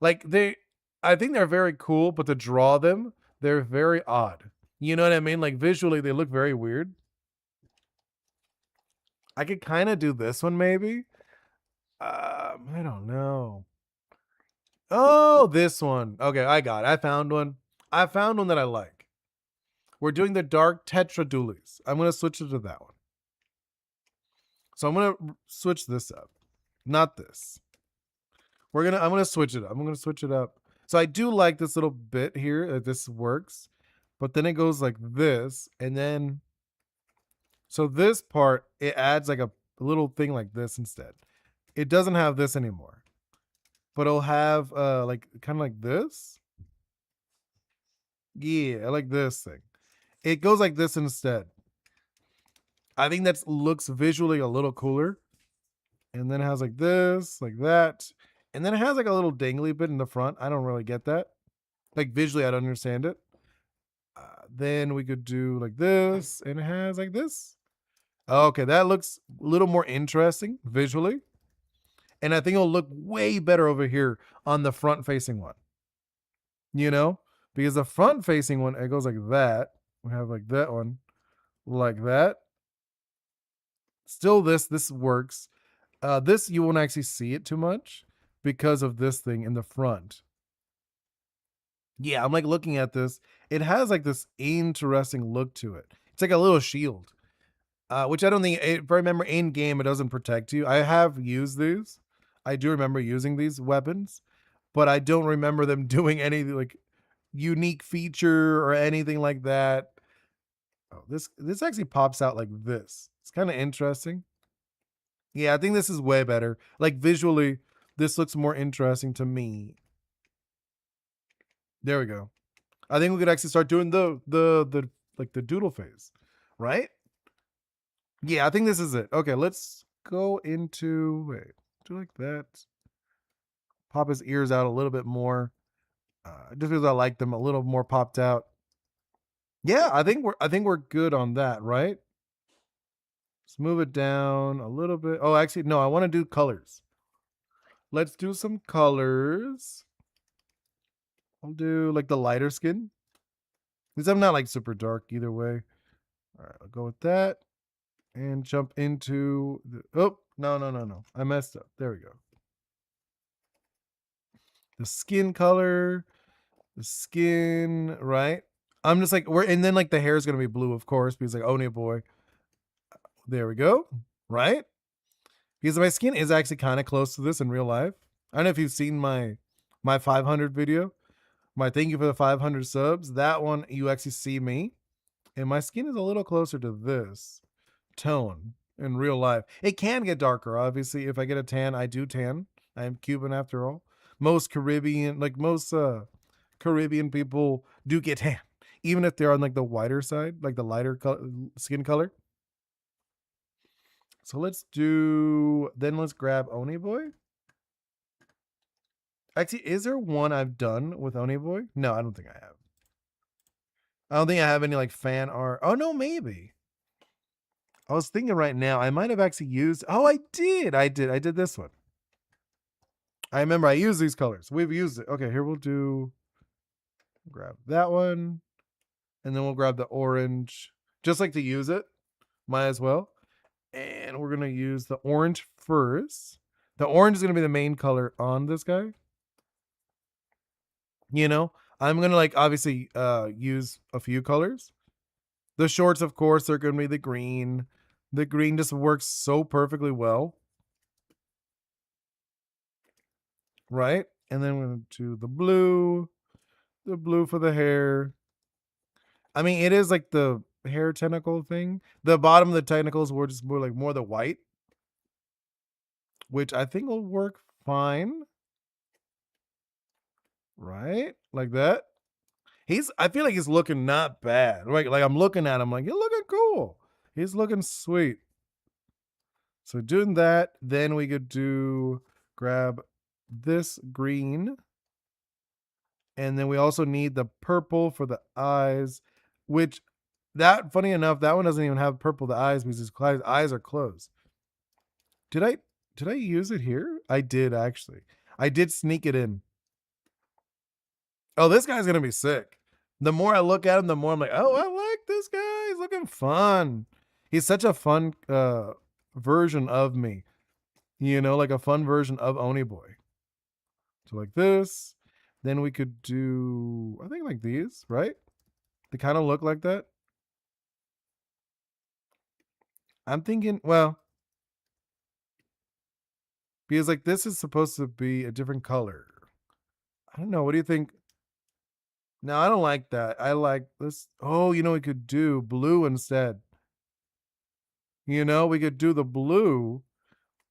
Like I think they're very cool, but to draw them, they're very odd. You know what I mean? Like visually, they look very weird. I could kind of do this one maybe. I don't know. Oh, this one. Okay, I got it. I found one. I found one that I like. We're doing the dark tetra dualies. I'm gonna switch it to that one. So I'm gonna switch this up, not this. I'm gonna switch it up. I'm gonna switch it up. So I do like this little bit here that this works, but then it goes like this, and then so this part it adds like a little thing like this instead. It doesn't have this anymore, but it'll have like kind of like this. Yeah, I like this thing. It goes like this instead. I think that looks visually a little cooler. And then it has like this, like that. And then it has like a little dangly bit in the front. I don't really get that. Like visually, I don't understand it. Then we could do like this, and it has like this. Okay, that looks a little more interesting visually. And I think it'll look way better over here on the front facing one. You know? Because the front facing one, it goes like that. We have like that one, like that. Still, this works. This you won't actually see it too much because of this thing in the front. Yeah, I'm like looking at this. It has like this interesting look to it. It's like a little shield, which I don't think. If I remember in game, it doesn't protect you. I have used these. I do remember using these weapons, but I don't remember them doing any like unique feature or anything like that. Oh, this actually pops out like this. It's kind of interesting. Yeah, I think this is way better. Like visually, this looks more interesting to me. There we go. I think we could actually start doing the like the doodle phase, right? Yeah, I think this is it. Okay, let's go into wait, do like that. Pop his ears out a little bit more, just because I like them a little more popped out. Yeah, I think we're good on that, right? Let's move it down a little bit. Oh, actually, no, I want to do colors. Let's do some colors. I'll do like the lighter skin. Because I'm not like super dark either way. All right, I'll go with that and jump into the. Oh, no. I messed up. There we go. The skin color, the skin, right? I'm just like, and then like the hair is going to be blue, of course, because like Oni Boi. There we go. Right? Because my skin is actually kind of close to this in real life. I don't know if you've seen my 500 video, my thank you for the 500 subs. That one, you actually see me. And my skin is a little closer to this tone in real life. It can get darker, obviously. If I get a tan, I do tan. I am Cuban after all. Most Caribbean, like most Caribbean people do get tan, even if they're on like the whiter side, like the lighter skin color. So let's grab Oni Boi. Actually, is there one I've done with Oni Boi? No, I don't think I have. I don't think I have any like fan art. Oh no, maybe. I was thinking right now, I might have actually used. Oh, I did. I did this one. I remember I used these colors. We've used it. Okay, here we'll do. Grab that one, and then we'll grab the orange. Just like to use it, might as well. And we're gonna use the orange first. The orange is gonna be the main color on this guy. You know, I'm gonna like obviously use a few colors. The shorts, of course, are gonna be the green. The green just works so perfectly well. Right? And then we're gonna do the blue for the hair. I mean, it is like the hair tentacle thing. The bottom of the tentacles were just more the white, which I think will work fine. Right? Like that. I feel like he's looking not bad. Like I'm looking at him like, you're looking cool. He's looking sweet. So doing that, then we could grab this green. And then we also need the purple for the eyes, which funny enough, that one doesn't even have purple the eyes because his eyes are closed. Did I use it here? I did actually. I did sneak it in. Oh, this guy's gonna be sick. The more I look at him, the more I'm like, oh, I like this guy. He's looking fun. He's such a fun version of me. You know, like a fun version of Oni Boi. So like this. Then we could do, I think like these, right? They kind of look like that. I'm thinking, well, because like this is supposed to be a different color. I don't know. What do you think? No, I don't like that. I like this. Oh, we could do blue instead. We could do the blue.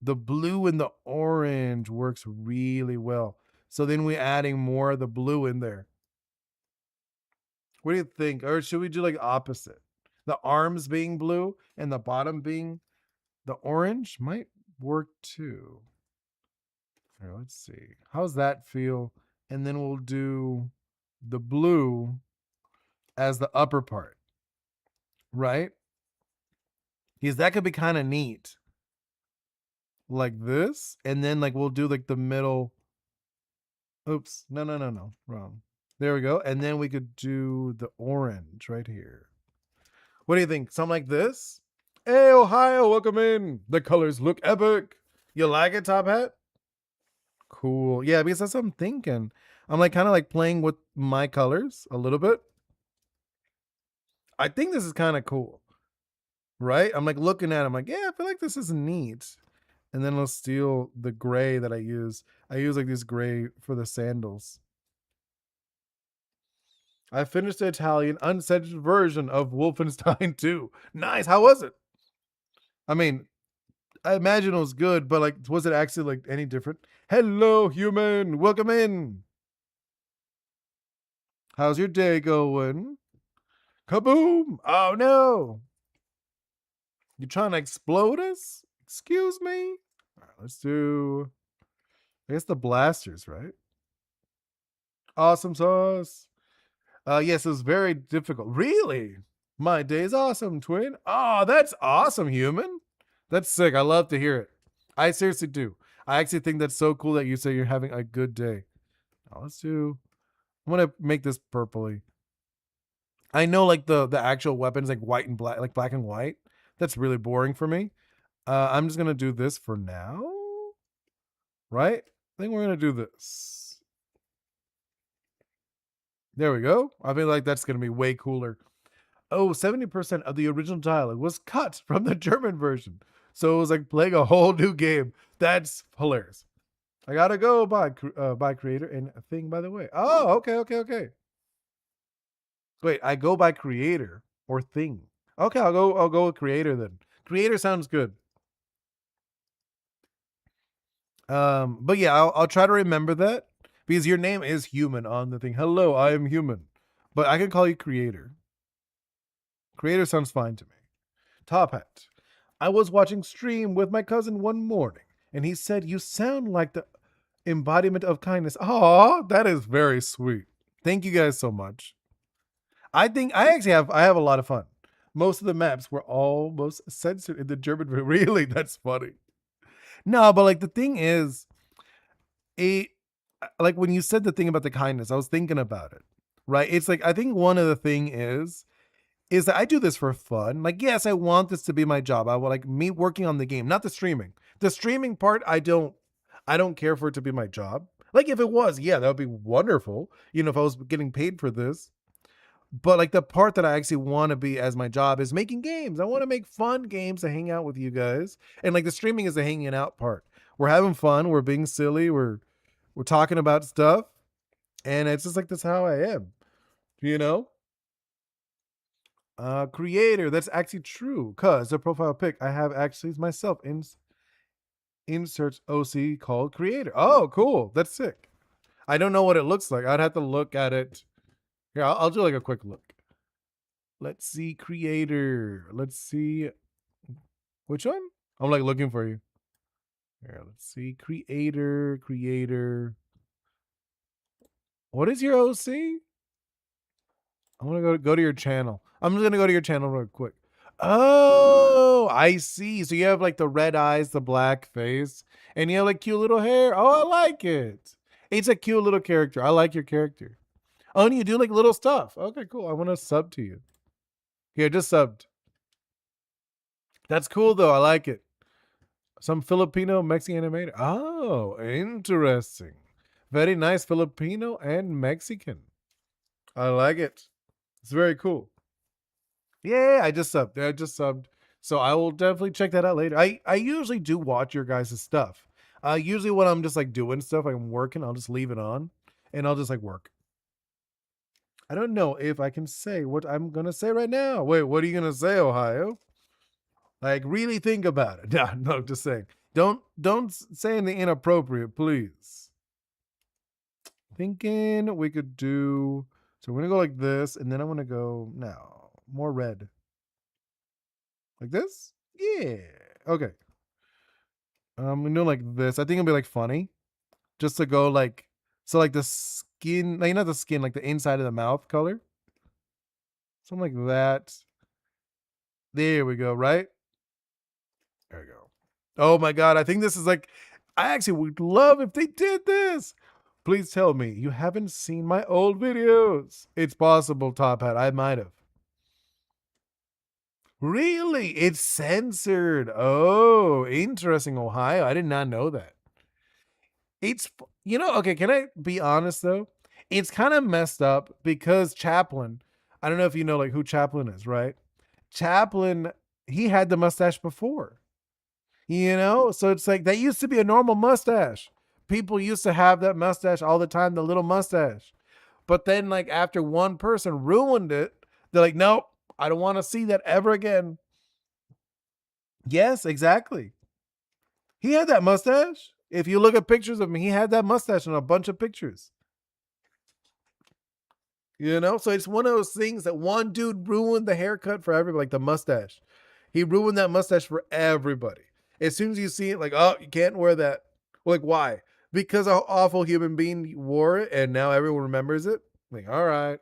The blue and the orange works really well. So then we're adding more of the blue in there. What do you think? Or should we do like opposite? The arms being blue and the bottom being the orange might work too. Here, let's see. How's that feel? And then we'll do the blue as the upper part, right? Because that could be kind of neat. Like this. And then like we'll do like the middle. Oops. No. Wrong. There we go. And then we could do the orange right here. What do you think? Something like this? Hey, Ohio, welcome in. The colors look epic. You like it, Top Hat? Cool. Yeah, because that's what I'm thinking. I'm like kind of like playing with my colors a little bit. I think this is kind of cool. Right? I'm like looking at it. I'm like, yeah, I feel like this is neat. And then I'll steal the gray that I use. I use like this gray for the sandals. I finished the Italian uncensored version of Wolfenstein 2. Nice. How was it? I mean, I imagine it was good, but like, was it actually like any different? Hello, human. Welcome in. How's your day going? Kaboom. Oh no. You trying to explode us? Excuse me? All right, let's do, I guess the blasters, right? Awesome sauce. Yes, it was very difficult. Really? My day's awesome, twin. Oh, that's awesome, human. That's sick. I love to hear it. I seriously do. I actually think that's so cool that you say you're having a good day. Now I'm gonna make this purpley. I know like the actual weapons like white and black, like black and white. That's really boring for me. I'm just gonna do this for now. Right? I think we're gonna do this. There we go. I feel like that's gonna be way cooler. Oh, 70% of the original dialogue was cut from the German version. So it was like playing a whole new game. That's hilarious. I gotta go by creator and a thing, by the way. Oh, okay. Wait, I go by creator or thing. Okay, I'll go with creator then. Creator sounds good. But yeah, I'll try to remember that because your name is human on the thing. Hello, I am human. But I can call you creator. Creator sounds fine to me. Top Hat. I was watching stream with my cousin one morning, and he said you sound like the embodiment of kindness. Oh, that is very sweet. Thank you guys so much. I think I have a lot of fun. Most of the maps were almost censored in the German. Really, that's funny. No, but like the thing is, it like when you said the thing about the kindness, I was thinking about it. Right? It's like I think one of the thing is that I do this for fun. Like, yes, I want this to be my job. I would like me working on the game, not the streaming. The streaming part, I don't care for it to be my job. Like if it was, yeah, that would be wonderful. You know, if I was getting paid for this. But like the part that I actually want to be as my job is making games. I want to make fun games to hang out with you guys. And like the streaming is the hanging out part. We're having fun, we're being silly, we're talking about stuff, and it's just like that's how I am, you know? Creator, that's actually true. Cause the profile pic I have actually is myself in search OC called creator. Oh, cool. That's sick. I don't know what it looks like. I'd have to look at it. Here, I'll do like a quick look. Let's see, creator. Let's see which one. I'm like looking for you. Here, let's see, creator. What is your OC? I want to go to your channel. I'm just gonna go to your channel real quick. Oh, I see. So you have like the red eyes, the black face, and you have like cute little hair. Oh, I like it. It's a cute little character. I like your character. Oh, and you do like little stuff. Okay, cool. I want to sub to you. Here, just subbed. That's cool though. I like it. Some Filipino Mexican animator. Oh, interesting. Very nice Filipino and Mexican. I like it. It's very cool. Yeah, I just subbed. I just subbed. So I will definitely check that out later. I usually do watch your guys' stuff. Usually when I'm just like doing stuff, like I'm working, I'll just leave it on and I'll just like work. I don't know if I can say what I'm gonna say right now. Wait, what are you gonna say, Ohio? Like really think about it. No, no, just saying. Don't say anything inappropriate, please. Thinking we could do so we're gonna go like this, and then I wanna go now. More red. Like this? Yeah. Okay. We do like this. I think it'll be like funny. Just to go like so like the skin, like not the skin, like the inside of the mouth color. Something like that. There we go, right? There we go. Oh my god, I think this is like I actually would love if they did this. Please tell me you haven't seen my old videos. It's possible, Top Hat. I might have. Really? It's censored. Oh, interesting, Ohio. I did not know that. It's okay, can I be honest though? It's kind of messed up because Chaplin, I don't know if you know like who Chaplin is, right? Chaplin, he had the mustache before. So it's like that used to be a normal mustache. People used to have that mustache all the time, the little mustache. But then like after one person ruined it, they're like, "Nope, I don't want to see that ever again." Yes, exactly. He had that mustache. If you look at pictures of him, he had that mustache in a bunch of pictures. So it's one of those things that one dude ruined the haircut for everybody, like the mustache. He ruined that mustache for everybody. As soon as you see it, like, oh, you can't wear that. Like, why? Because an awful human being wore it, and now everyone remembers it. Like, all right,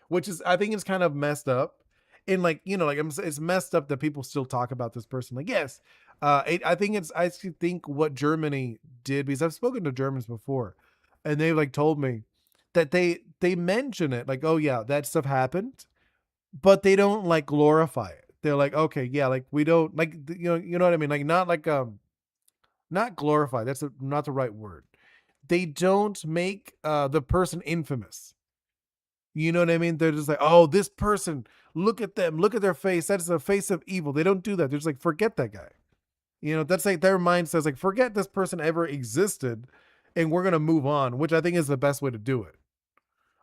which is, I think, it's kind of messed up. And like, it's messed up that people still talk about this person. Like, yes, I think I actually think what Germany did, because I've spoken to Germans before, and they like told me that they mention it like, oh yeah, that stuff happened, but they don't like glorify it. They're like, okay, yeah, like we don't like you know what I mean, like not glorify. That's not the right word. They don't make the person infamous. You know what I mean? They're just like, oh, this person, look at them, look at their face. That's the face of evil. They don't do that. They're just like, forget that guy. That's like their mind says, like, forget this person ever existed, and we're gonna move on, which I think is the best way to do it.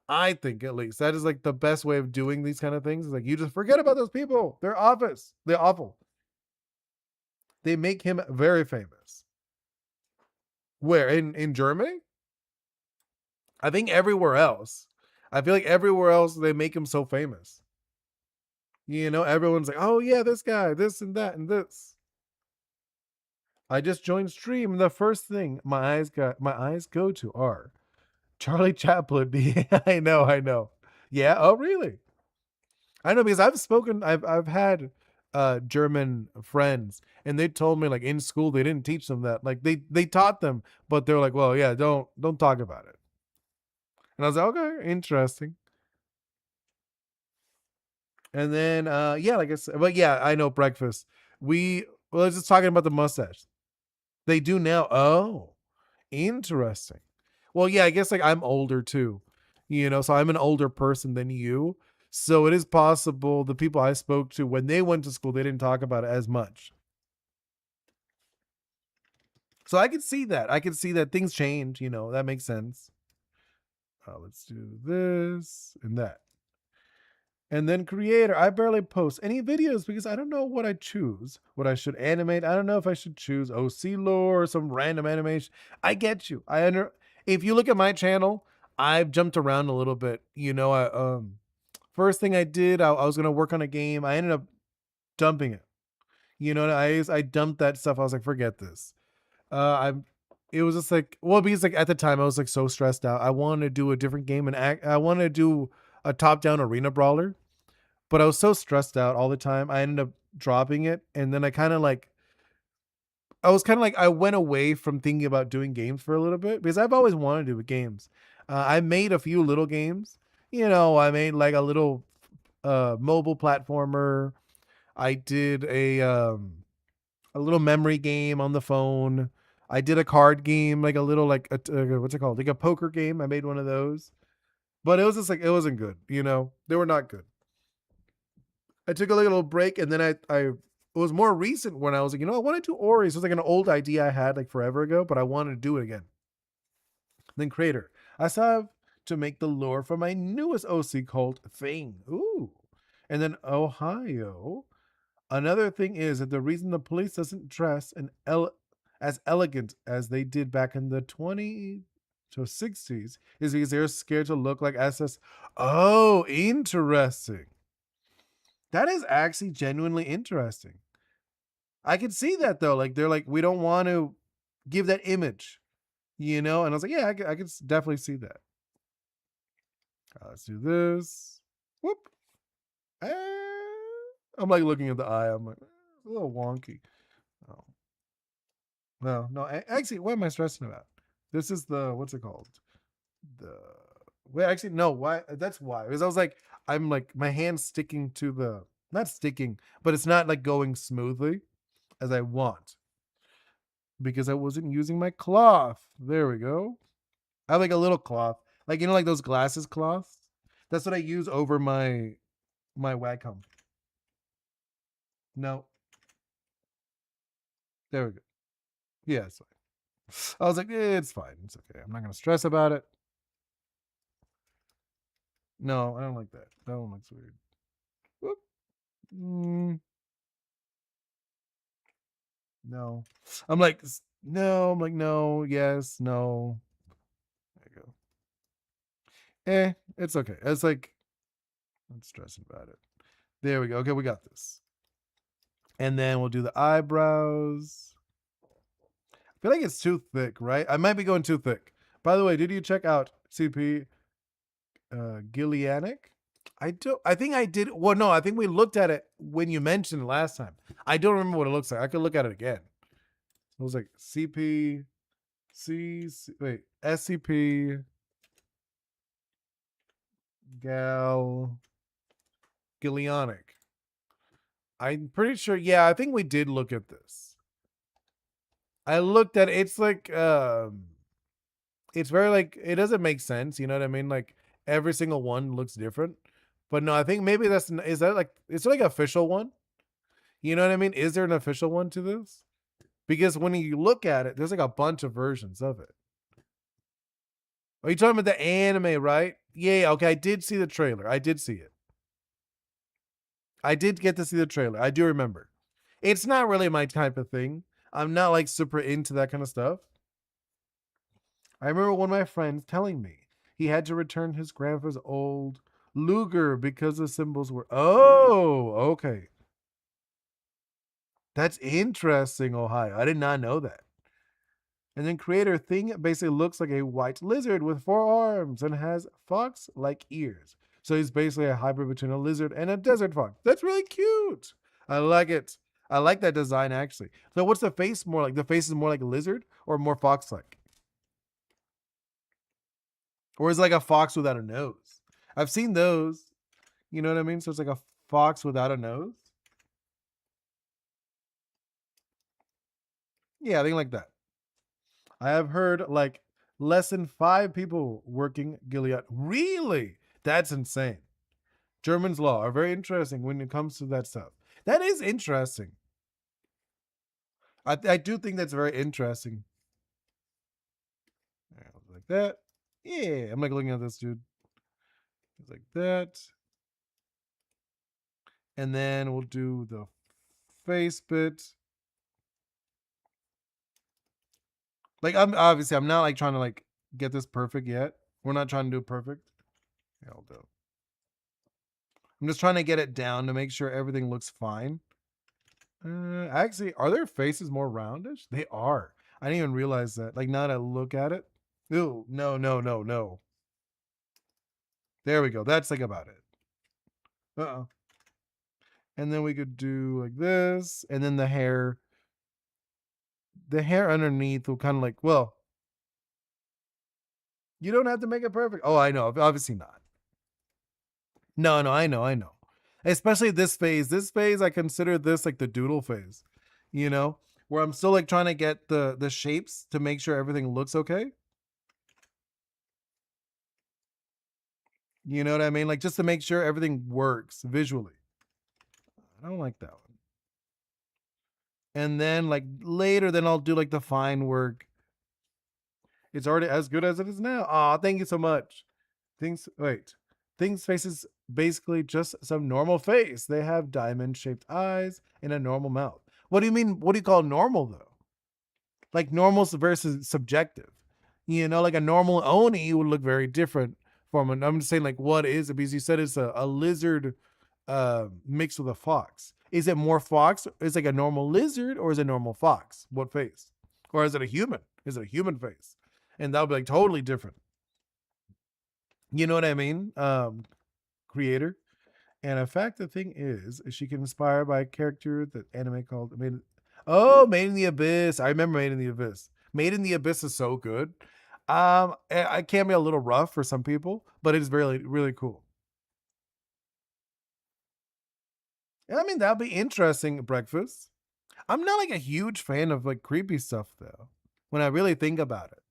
I think at least that is like the best way of doing these kind of things. Is like you just forget about those people. They're office. They're awful. They make him very famous. Where in Germany? I think everywhere else. I feel like everywhere else they make him so famous. Everyone's like, oh yeah, this guy, this and that and this. I just joined stream, and the first thing my eyes go to are Charlie Chaplin. Yeah, I know, I know. Yeah. Oh, really? I know because I've had German friends, and they told me like in school they didn't teach them that. Like they taught them, but they're like, well, yeah, don't talk about it. And I was like, okay, interesting. And then yeah, like I said, but yeah, I know breakfast. We well, I was just talking about the mustache. They do now. Oh, interesting. Well, yeah, I guess like I'm older too, so I'm an older person than you. So it is possible the people I spoke to when they went to school, they didn't talk about it as much. So I could see that. I could see that things change. That makes sense. Let's do this and that. And then creator, I barely post any videos because I don't know what I choose. What I should animate. I don't know if I should choose OC lore or some random animation. I get you. If you look at my channel, I've jumped around a little bit. I first thing I did, I was gonna work on a game. I ended up dumping it. I dumped that stuff. I was like, forget this. I'm it was just like, well, because like at the time I was like so stressed out. I wanted to do a different game and I wanted to do a top-down arena brawler, but I was so stressed out all the time. I ended up dropping it, and then I was kind of like I went away from thinking about doing games for a little bit because I've always wanted to do games. I made a few little games. I made like a little mobile platformer. I did a little memory game on the phone. I did a card game, like a little like what's it called? Like a poker game. I made one of those, but it was just like it wasn't good. They were not good. I took a little break, and then I it was more recent when I was like, I want to do Ori. So it was like an old idea I had like forever ago, but I wanted to do it again. Then creator, I still have to make the lore for my newest OC called Thing. Ooh, and then Ohio. Another thing is that the reason the police doesn't dress as elegant as they did back in the 20s to 60s is because they're scared to look like SS. Oh, interesting. That is actually genuinely interesting. I can see that though. Like they're like, we don't want to give that image. And I was like, yeah, I could definitely see that. Let's do this. Whoop. Eh. I'm like looking at the eye. I'm like, it's a little wonky. Oh. No. Actually, what am I stressing about? This is the what's it called? The wait. Actually, no. Why? That's why. Because I was like, I'm like my hand's sticking to the not sticking, but it's not like going smoothly as I want because I wasn't using my cloth. There we go. I have like a little cloth, like like those glasses cloths. That's what I use over my Wacom. No, there we go. Yeah, it's fine. I was like, it's fine. It's okay. I'm not gonna stress about it. No, I don't like that. That one looks weird. Whoop. Mm, no. I'm like, no. I'm like, no. Yes. No. There you go. It's okay. It's like, I'm stressing about it. There we go. Okay, we got this. And then we'll do the eyebrows. I feel like it's too thick, right? I might be going too thick. By the way, did you check out CP Giulianic? I do. I think I did. Well, no, I think we looked at it when you mentioned it last time. I don't remember what it looks like. I could look at it again. It was like CP wait, SCP Gal Giulianic. I'm pretty sure. Yeah, I think we did look at this. I looked at it. It's very like it doesn't make sense. You know what I mean? Like every single one looks different. But no, I think maybe is that like it's like an official one. You know what I mean? Is there an official one to this? Because when you look at it, there's like a bunch of versions of it. Are you talking about the anime, right? Yeah, okay. I did see the trailer. I did see it. I did get to see the trailer. I do remember. It's not really my type of thing. I'm not like super into that kind of stuff. I remember one of my friends telling me he had to return his grandfather's old Luger because the symbols were. Oh, okay. That's interesting, Ohio. I did not know that. And then creator thing basically looks like a white lizard with 4 arms and has fox-like ears. So he's basically a hybrid between a lizard and a desert fox. That's really cute. I like it. I like that design actually. So what's the face more like? The face is more like a lizard or more fox-like? Or is it like a fox without a nose? I've seen those. You know what I mean? So it's like a fox without a nose. Yeah, I think like that. I have heard like less than 5 people working Gilead. Really? That's insane. German's law are very interesting when it comes to that stuff. That is interesting. I do think that's very interesting. Like that. Yeah, I'm like looking at this dude. It's like that. And then we'll do the face bit. Like I'm not like trying to like get this perfect yet. We're not trying to do it perfect. Yeah, I'll do. I'm just trying to get it down to make sure everything looks fine. Actually, are their faces more roundish? They are. I didn't even realize that. Like now that I look at it. Ooh, no, no, no, no. There we go. That's like about it. Uh-oh. And then we could do like this. And then the hair. The hair underneath will kind of like, well, you don't have to make it perfect. Oh, I know. Obviously not. No, no, I know, I know. Especially this phase. This phase, I consider this like the doodle phase. You know? Where I'm still like trying to get the shapes to make sure everything looks okay. You know what I mean? Like just to make sure everything works visually. I don't like that one. And then like later, then I'll do like the fine work. It's already as good as it is now. Aw, thank you so much. Things faces basically just some normal face. They have diamond shaped eyes and a normal mouth. What do you mean? What do you call normal though? Like normal versus subjective. You know, like a normal Oni would look very different from an. I'm just saying, like, what is it? Because you said it's a lizard mixed with a fox. Is it more fox? Is it like a normal lizard or is it normal fox? What face? Or is it a human? Is it a human face? And that would be like totally different. You know what I mean? Creator. And in fact, the thing is, she can inspire by a character that anime called Made in the Abyss. I remember Made in the Abyss. Made in the Abyss is so good. I can be a little rough for some people, but it is really, really cool. I mean, that'd be interesting. Breakfast. I'm not like a huge fan of like creepy stuff though. When I really think about it,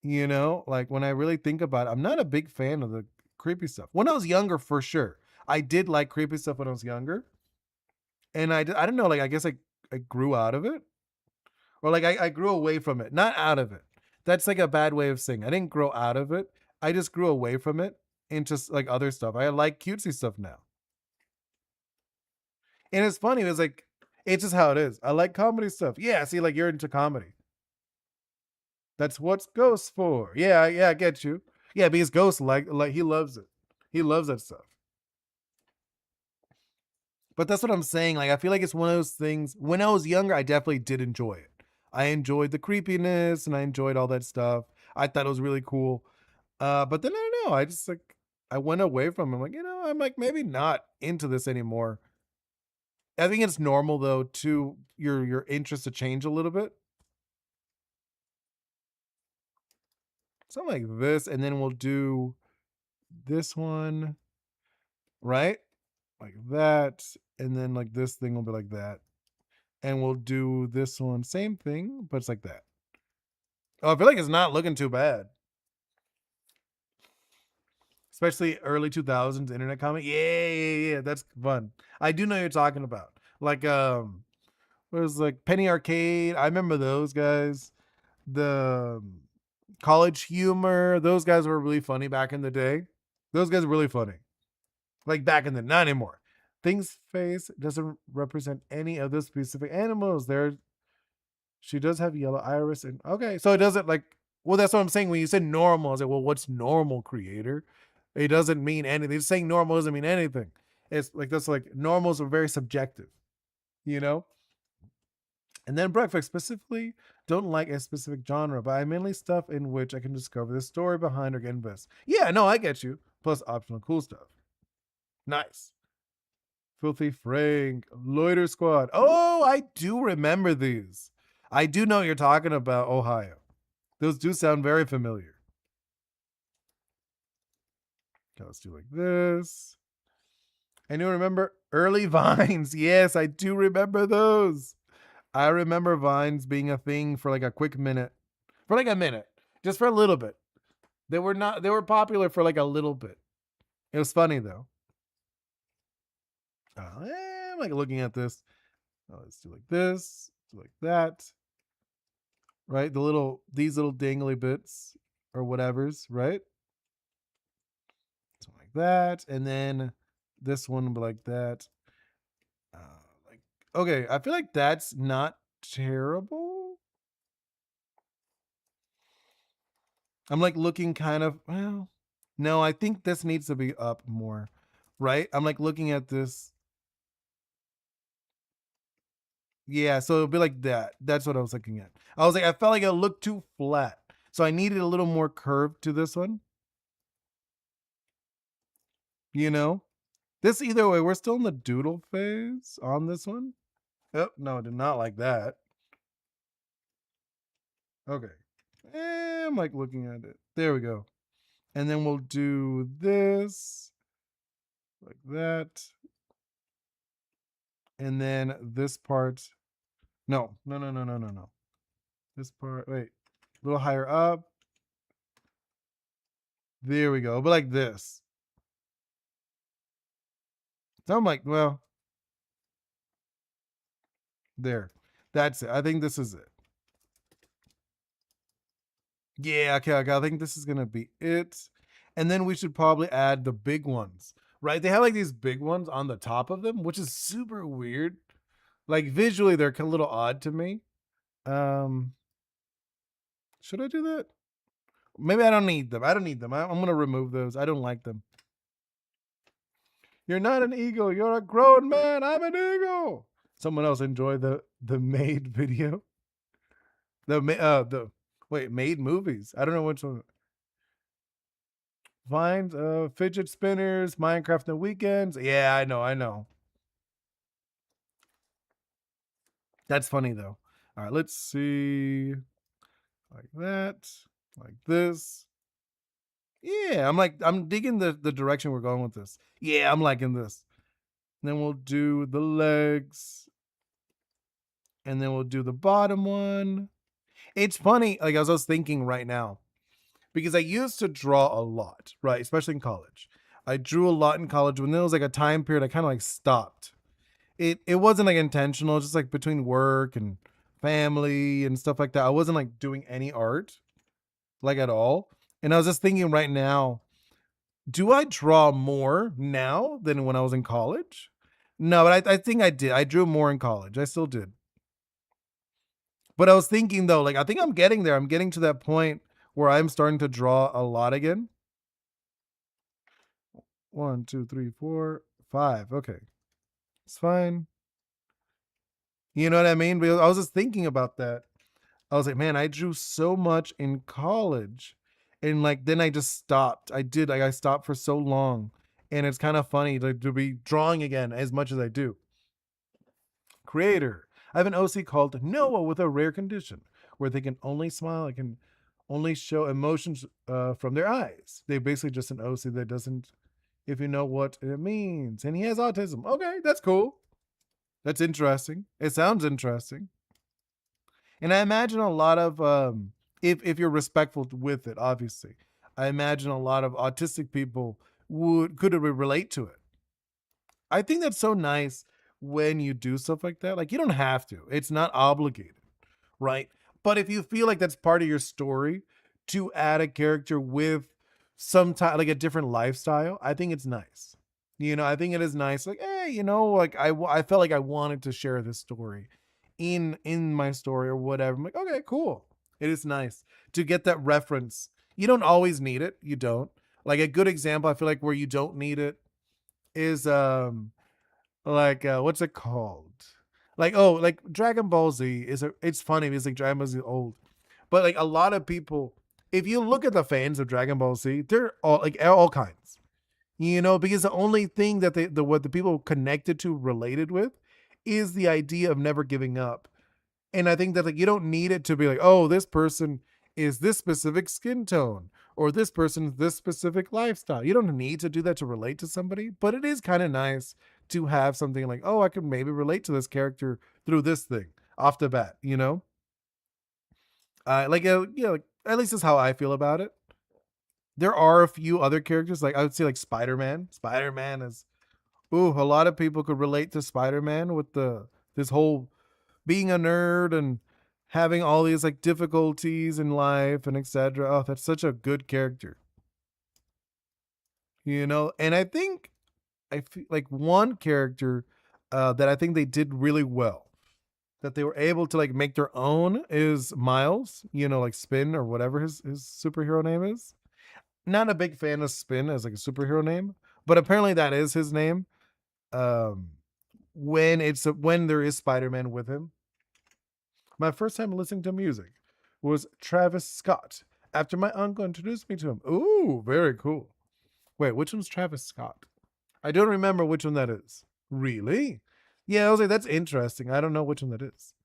you know, like when I really think about it, I'm not a big fan of the creepy stuff. When I was younger, for sure, I did like creepy stuff when I was younger, and I don't know, like I guess I grew out of it, or like I grew away from it, not out of it. That's like a bad way of saying. I didn't grow out of it. I just grew away from it into like other stuff. I like cutesy stuff now, and it's funny. It's like it's just how it is. I like comedy stuff. Yeah, see, like you're into comedy. That's what's Ghost for. Yeah, yeah, I get you. Yeah, because Ghost like he loves it. He loves that stuff. But that's what I'm saying. Like I feel like it's one of those things. When I was younger, I definitely did enjoy it. I enjoyed the creepiness and I enjoyed all that stuff. I thought it was really cool. But then I don't know. I just like I went away from it. I'm like, I'm like maybe not into this anymore. I think it's normal though to your interest to change a little bit. Something like this, and then we'll do this one, right? Like that. And then like this thing will be like that. And we'll do this one, same thing, but it's like that. Oh, I feel like it's not looking too bad. Especially early 2000s internet comment. Yeah, yeah, yeah. That's fun. I do know what you're talking about. Like, what was like Penny Arcade? I remember those guys. The College Humor. Those guys were really funny back in the day. Those guys were really funny. Like back in the not anymore. Thing's face doesn't represent any of the specific animals. She does have yellow iris and okay, so it doesn't like well, that's what I'm saying. When you said normal, I was like, well, what's normal, creator? It doesn't mean anything. Saying normal doesn't mean anything. It's like that's like normals are very subjective. you know? And then breakfast, specifically, don't like a specific genre, but I mainly stuff in which I can discover the story behind or get invested. Yeah, no, I get you. Plus optional cool stuff. Nice. Filthy Frank, Loiter Squad. Oh, I do remember these. I do know you're talking about Ohio. Those do sound very familiar. Okay, let's do like this. And you remember early Vines. Yes, I do remember those. I remember Vines being a thing for like a quick minute. For like a minute. Just for a little bit. They were popular for like a little bit. It was funny though. I'm like looking at this. Oh, let's do like this, do like that. Right? These little dangly bits or whatever's, right? Something like that. And then this one will be like that. Uh, like okay, I feel like that's not terrible. I'm like looking kind of well. No, I think this needs to be up more. Right? I'm like looking at this. Yeah, so it'll be like that. That's what I was looking at. I was like, I felt like it looked too flat. So I needed a little more curve to this one. You know? This either way, we're still in the doodle phase on this one. Oh, no, I did not like that. Okay. I'm like looking at it. There we go. And then we'll do this like that. And then this part. No, no, no, no, no, no, no. This part, wait, a little higher up. There we go. But like this. So I'm like, well, there. That's it. I think this is it. Yeah, okay, okay. I think this is gonna be it. And then we should probably add the big ones. Right? They have like these big ones on the top of them, which is super weird. Like visually, they're a little odd to me. Um, should I do that? Maybe I don't need them. I don't need them. I'm gonna remove those. I don't like them. You're not an eagle. You're a grown man. I'm an eagle. Someone else enjoy the made video. The wait, made movies. I don't know which one. Vines, fidget spinners, Minecraft the weekends. Yeah, I know, I know. That's funny though. All right, let's see. Like that, like this. Yeah, I'm digging the direction we're going with this. Yeah, I'm liking this. And then we'll do the legs. And then we'll do the bottom one. It's funny, like I was thinking right now, because I used to draw a lot, right? Especially in college. I drew a lot in college. When there was like a time period, I kind of like stopped. It wasn't like intentional, just like between work and family and stuff like that. I wasn't like doing any art, like at all. And I was just thinking right now, do I draw more now than when I was in college? No, but I think I did. I drew more in college. I still did. But I was thinking though, like I think I'm getting there. I'm getting to that point where I'm starting to draw a lot again. 1, 2, 3, 4, 5. Okay. It's fine. You know what I mean? Because I was just thinking about that. I was like, man, I drew so much in college. And like then I just stopped. I stopped for so long. And it's kind of funny to be drawing again as much as I do. Creator. I have an OC called Noah with a rare condition where they can only smile, I can only show emotions from their eyes. They basically just an OC that doesn't, if you know what it means. And he has autism. Okay, that's cool. That's interesting. It sounds interesting. And I imagine a lot of if you're respectful with it, obviously. I imagine a lot of autistic people could relate to it. I think that's so nice when you do stuff like that. Like you don't have to. It's not obligated, right? But if you feel like that's part of your story to add a character with some type like a different lifestyle, I think it's nice. I think it is nice. Like, hey, like I felt like I wanted to share this story in my story or whatever. I'm like, okay, cool. It is nice to get that reference. You don't always need it. You don't. Like a good example, I feel like where you don't need it is like what's it called? Like, oh, like Dragon Ball Z it's funny because like Dragon Ball Z is old. But like a lot of people, if you look at the fans of Dragon Ball Z, they're all kinds. Because the only thing that what the people connected to related with is the idea of never giving up. And I think that like you don't need it to be like, oh, this person is this specific skin tone or this person's this specific lifestyle. You don't need to do that to relate to somebody, but it is kind of nice to have something like, oh, I can maybe relate to this character through this thing off the bat. Like at least is how I feel about it. There are a few other characters, like I would say, like Spider-Man. Spider-Man is, ooh, a lot of people could relate to Spider-Man with this whole being a nerd and having all these like difficulties in life and etc. Oh, that's such a good character. And I think I feel like one character that I think they did really well, that they were able to like make their own, is Miles. Like Spin or whatever his superhero name is. Not a big fan of Spin as like a superhero name, but apparently that is his name. Um, when there is Spider-Man with him. My first time listening to music was Travis Scott after my uncle introduced me to him. Ooh, very cool. Wait, which one's Travis Scott? I don't remember which one that is. Really? Yeah, I was like, that's interesting. I don't know which one that is.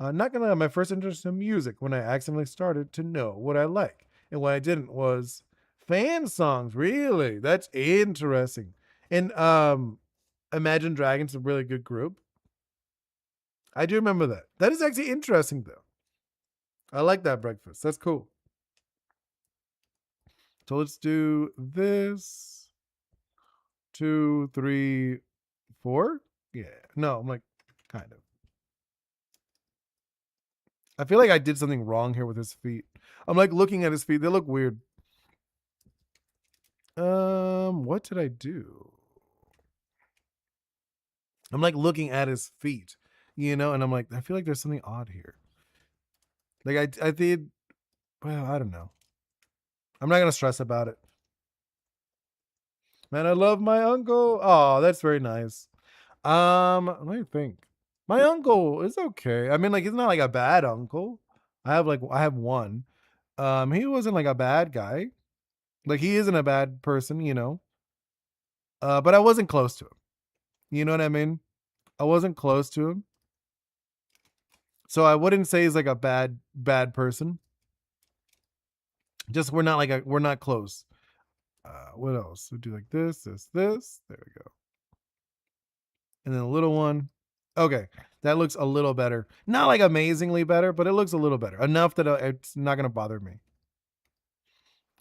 Not gonna lie, my first interest in music when I accidentally started to know what I like and what I didn't was fan songs. Really? That's interesting. And Imagine Dragons, a really good group. I do remember that. That is actually interesting though. I like that breakfast. That's cool. So let's do this. 2, 3, 4. Yeah. No, I'm like, kind of. I feel like I did something wrong here with his feet. I'm like looking at his feet. They look weird. What did I do? I'm like looking at his feet, and I'm like, I feel like there's something odd here. Like I did. Well, I don't know. I'm not gonna stress about it. Man, I love my uncle. Oh, that's very nice. Let me think. My uncle is okay. I mean, like he's not like a bad uncle. I have one. He wasn't like a bad guy. Like he isn't a bad person. But I wasn't close to him. You know what I mean? I wasn't close to him. So I wouldn't say he's like a bad person. Just we're not close. What else? We do like this. There we go. And then a little one. Okay, that looks a little better. Not like amazingly better, but it looks a little better. Enough that it's not gonna bother me.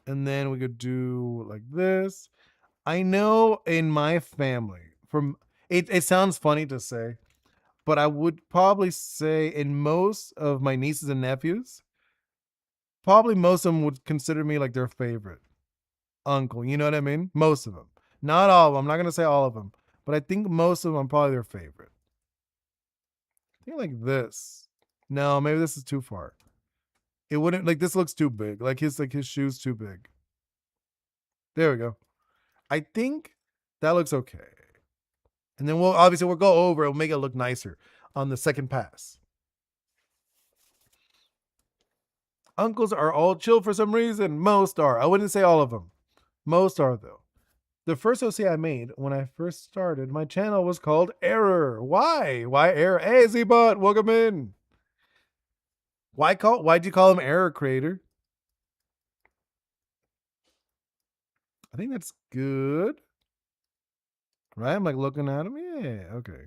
And then we could do like this. I know in my family, from it sounds funny to say, but I would probably say in most of my nieces and nephews, probably most of them would consider me like their favorite uncle. You know what I mean? Most of them. Not all of them. I'm not going to say all of them, but I think most of them are probably their favorite. I think like this. No, maybe this is too far. It wouldn't like this looks too big. Like his shoes too big. There we go. I think that looks okay. And then we'll go over and we'll make it look nicer on the second pass. Uncles are all chill for some reason. Most are. I wouldn't say all of them. Most are though. The first OC I made when I first started my channel was called Error. Why? Why Error? Hey Z-Bot, welcome in. Why'd you call him Error Creator? I think that's good. Right? I'm like looking at him. Yeah, okay.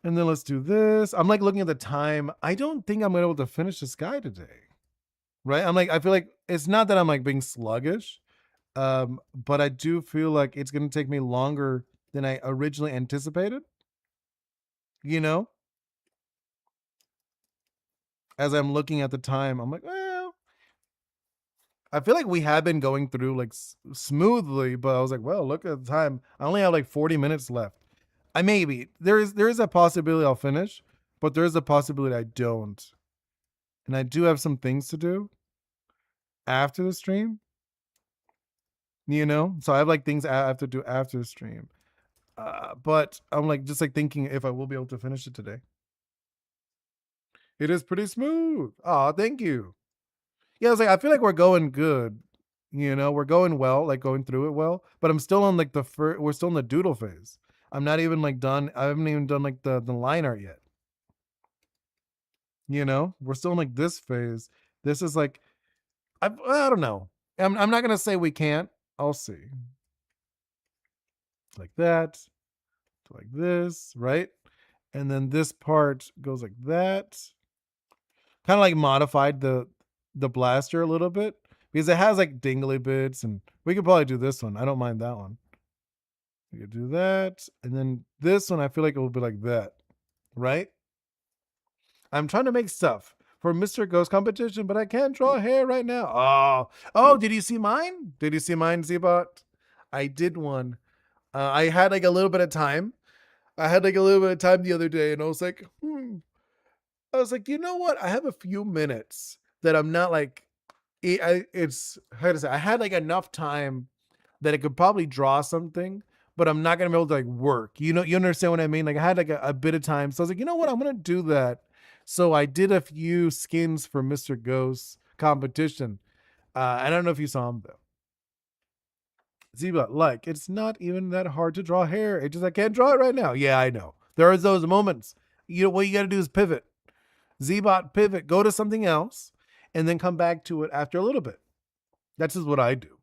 And then let's do this. I'm like looking at the time. I don't think I'm gonna be able to finish this guy today. Right? I feel like it's not that I'm like being sluggish. But I do feel like it's gonna take me longer than I originally anticipated. You know? As I'm looking at the time, I'm like, well, I feel like we have been going through like smoothly, but I was like, well, look at the time. I only have like 40 minutes left. I maybe there is a possibility I'll finish, but there is a possibility I don't. And I do have some things to do after the stream. So I have like things I have to do after the stream. But I'm like just like thinking if I will be able to finish it today. It is pretty smooth. Oh, thank you. Yeah, I was like, I feel like we're going good. We're going well, like going through it well. But I'm still on like we're still in the doodle phase. I'm not even like done. I haven't even done like the line art yet. We're still in like this phase. This is like I don't know. I'm not gonna say we can't. I'll see. Like that, like this, right? And then this part goes like that. Kind of like modified the blaster a little bit because it has like dingly bits, and we could probably do this one. I don't mind that one. We could do that, and then this one I feel like it will be like that, right? I'm trying to make stuff for Mr. Ghost competition, but I can't draw hair right now. Oh, did you see mine? Did you see mine, Zbot? I did one. I had like a little bit of time. I had like a little bit of time the other day, and I was like, I was like, you know what? I have a few minutes that I'm not like, it's how to say. I had like enough time that I could probably draw something, but I'm not gonna be able to like work. You understand what I mean? Like I had like a bit of time, so I was like, you know what? I'm gonna do that. So I did a few skins for Mr. Ghost competition. I don't know if you saw them though. Ziba, like it's not even that hard to draw hair. It just I can't draw it right now. Yeah, I know. There is those moments. What you got to do is pivot. Zbot pivot, go to something else, and then come back to it after a little bit. That's just what I do.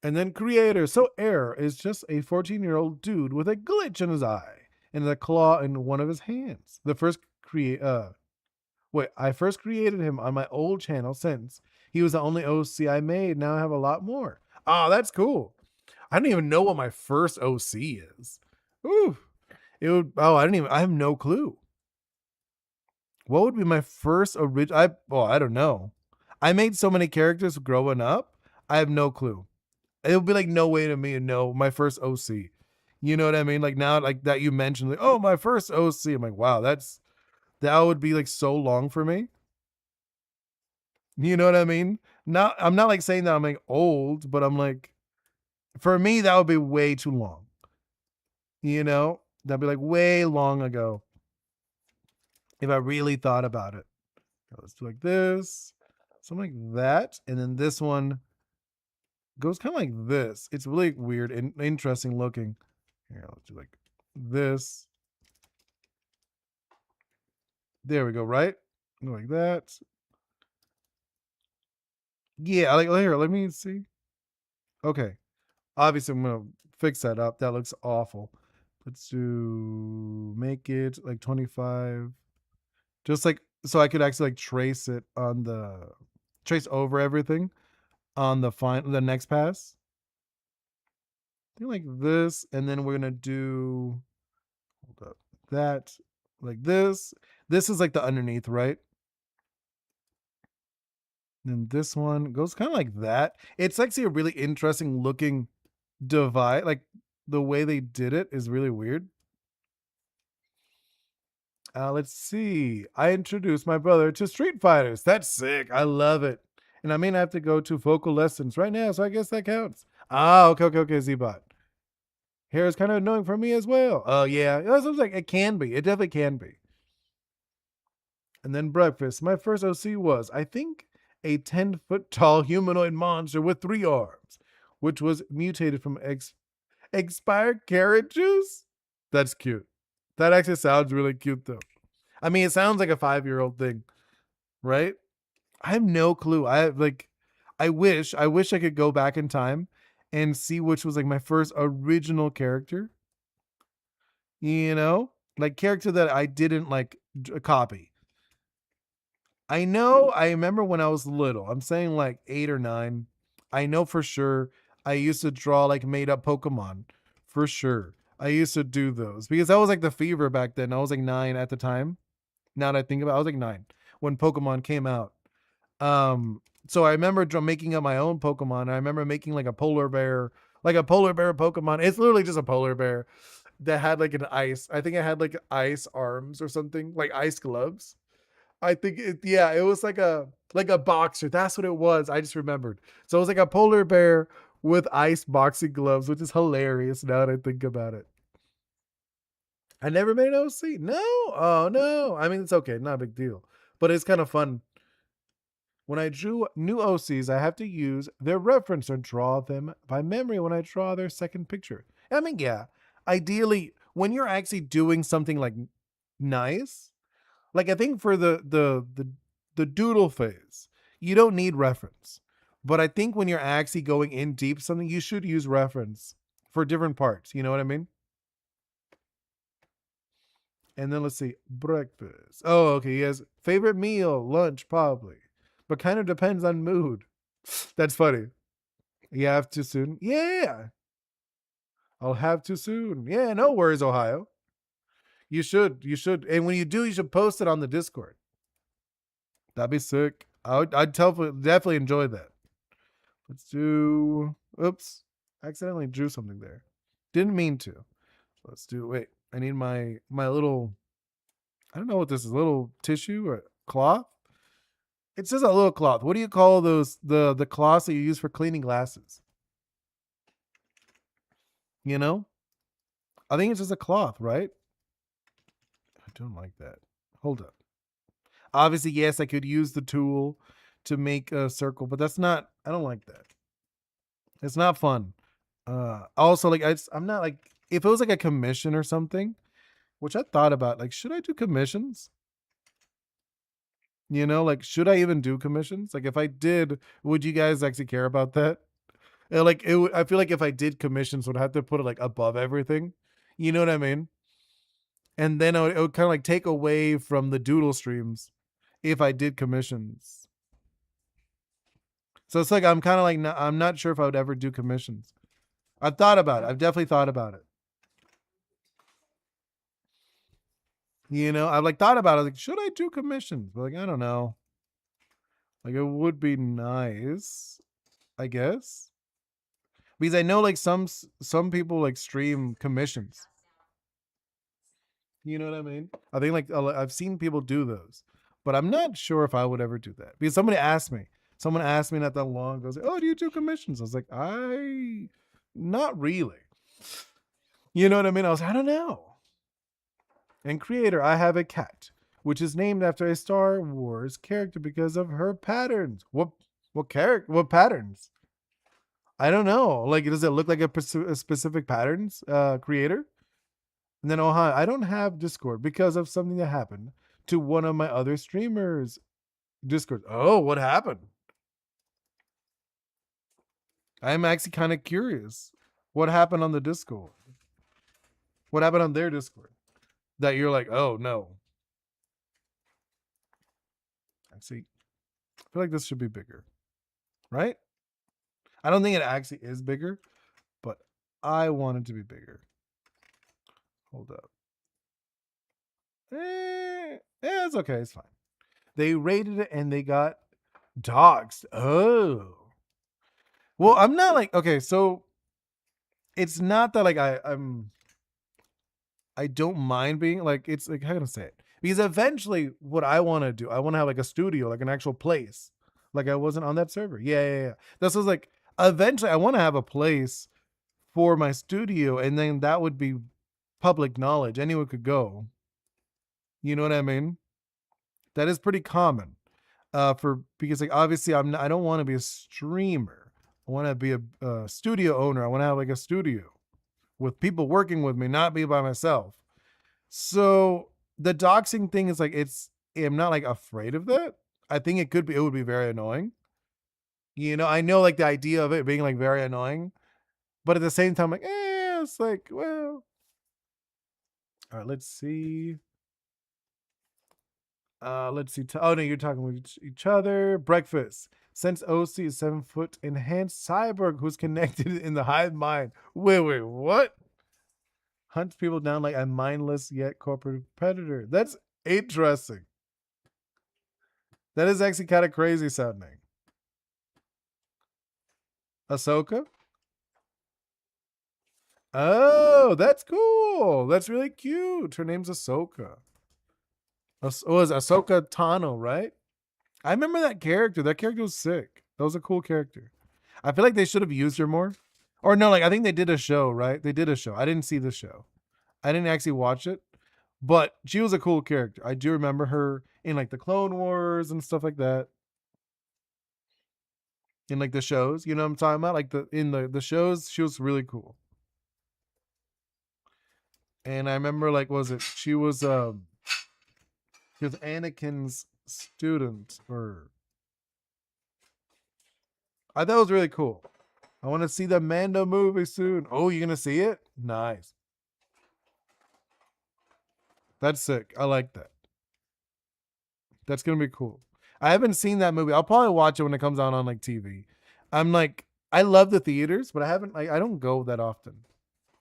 And then creator. So Air is just a 14-year-old dude with a glitch in his eye and a claw in one of his hands. I first created him on my old channel since he was the only OC I made. Now I have a lot more. Oh, that's cool. I don't even know what my first OC is. Ooh. I have no clue. What would be my first original? I don't know. I made so many characters growing up. I have no clue. It would be like no way to me to know my first OC. You know what I mean? Like now, like that you mentioned, like, oh, my first OC. I'm like, wow, that would be like so long for me. You know what I mean? Not, I'm not like saying that I'm like old, but I'm like, for me, that would be way too long. That'd be like way long ago if I really thought about it. Let's do like this, something like that, and then this one goes kind of like this. It's really weird and interesting looking. Here, let's do like this. There we go, right? Go like that. Yeah, like here, let me see. Okay. Obviously, I'm gonna fix that up. That looks awful. Let's do make it like 25. Just like so I could actually like trace over everything on the next pass. I think like this, and then we're gonna do hold up that like this. This is like the underneath, right? And this one goes kind of like that. It's actually a really interesting looking divide. Like the way they did it is really weird. Let's see. I introduced my brother to Street Fighters. That's sick. I love it. And I may not have to go to vocal lessons right now, so I guess that counts. Okay, Zbot. Hair is kind of annoying for me as well. Oh, yeah. It was like it can be. It definitely can be. And then breakfast. My first OC was, I think, a 10-foot tall humanoid monster with 3 arms, which was mutated from expired carrot juice. That's cute. That actually sounds really cute, though. I mean, it sounds like a 5-year-old thing, right? I have no clue. I wish I could go back in time and see which was like my first original character, like character that I didn't like copy. I remember when I was little, I'm saying like 8 or 9. I know for sure I used to draw like made up Pokemon for sure. I used to do those because that was like the fever back then. I was like 9 at the time. Now that I think about it, I was like 9 when Pokemon came out. So I remember making up my own Pokemon. I remember making like a polar bear Pokemon. It's literally just a polar bear that had like an ice. I think it had like ice arms or something, like ice gloves. I think it was like a boxer. That's what it was. I just remembered. So it was like a polar bear with ice boxing gloves, which is hilarious now that I think about it. I never made an OC. No. Oh no. I mean, it's okay. Not a big deal. But it's kind of fun. When I drew new OCs, I have to use their reference or draw them by memory when I draw their second picture. I mean, yeah. Ideally, when you're actually doing something like nice, like I think for the doodle phase, you don't need reference. But I think when you're actually going in deep something, you should use reference for different parts. You know what I mean? And then let's see, breakfast. Oh, okay. He has favorite meal, lunch, probably, but kind of depends on mood. That's funny. You have too soon? Yeah, I'll have too soon. Yeah, no worries, Ohio. You should, and when you do, you should post it on the Discord. That'd be sick. I'd definitely enjoy that. Let's do. Oops, accidentally drew something there. Didn't mean to. Let's do. Wait, I need my little. I don't know what this is. Little tissue or cloth. It's just a little cloth. What do you call those? The cloths that you use for cleaning glasses? You know, I think it's just a cloth, right? I don't like that. Hold up. Obviously, yes, I could use the tool to make a circle, but that's not. I don't like that. It's not fun. Also, like I'm not like if it was like a commission or something, which I thought about. Like, should I do commissions? You know, like should I even do commissions? Like, if I did, would you guys actually care about that? Like, I feel like if I did commissions, would have to put it like above everything. You know what I mean? And then it would kind of like take away from the doodle streams if I did commissions. So it's like I'm kind of like I'm not sure if I would ever do commissions. I've thought about it. I've definitely thought about it. You know, I've like thought about it. Like, should I do commissions? But like, I don't know. Like, it would be nice, I guess, because I know like some people like stream commissions. You know what I mean? I think like I've seen people do those, but I'm not sure if I would ever do that because somebody asked me. Someone asked me not that long ago, "Oh, do you do commissions?" I was like, "I, not really." You know what I mean? I was, I don't know. And creator, I have a cat, which is named after a Star Wars character because of her patterns. What character? What patterns? I don't know. Like, does it look like a specific patterns creator? And then Ohio, I don't have Discord because of something that happened to one of my other streamers. Discord. Oh, what happened? I'm actually kind of curious. What happened on the Discord? What happened on their Discord? That you're like, oh no. I see. I feel like this should be bigger. Right? I don't think it actually is bigger, but I want it to be bigger. Hold up. Yeah, it's okay. It's fine. They rated it and they got dogs. Oh. Well, I'm not like okay, so it's not that like I don't mind being like it's like how can I say it? Because eventually what I want to do, I want to have like a studio, like an actual place. Like I wasn't on that server. Yeah. This was like eventually I want to have a place for my studio and then that would be public knowledge. Anyone could go. You know what I mean? That is pretty common. For because like obviously I don't want to be a streamer. I want to be a studio owner. I want to have like a studio with people working with me, not be by myself. So the doxing thing is like I'm not like afraid of that. I think it would be very annoying. You know, I know like the idea of it being like very annoying, but at the same time, like, it's like, well, all right, let's see. Let's see. Oh no, you're talking with each other. Breakfast. Since OC is 7 foot enhanced cyborg who's connected in the hive mind. Wait, what? Hunts people down like a mindless yet corporate predator. That's interesting. That is actually kind of crazy sounding. Ahsoka? Oh, that's cool. That's really cute. Her name's Ahsoka. It's Ahsoka Tano, right? I remember that character. That character was sick. That was a cool character. I feel like they should have used her more. Or no, like I think they did a show, right? They did a show. I didn't see the show. I didn't actually watch it, But she was a cool character. I do remember her in like the Clone Wars and stuff like that. In like the shows, you know what I'm talking about? Like the shows, she was really cool. And I remember like was it she was Anakin's student, or I thought it was really cool. I want to see the Mando movie soon. Oh, you gonna see it? Nice. That's sick. I like that. That's gonna be cool. I haven't seen that movie. I'll probably watch it when it comes out on like TV. I'm like, I love the theaters, but I haven't like I don't go that often.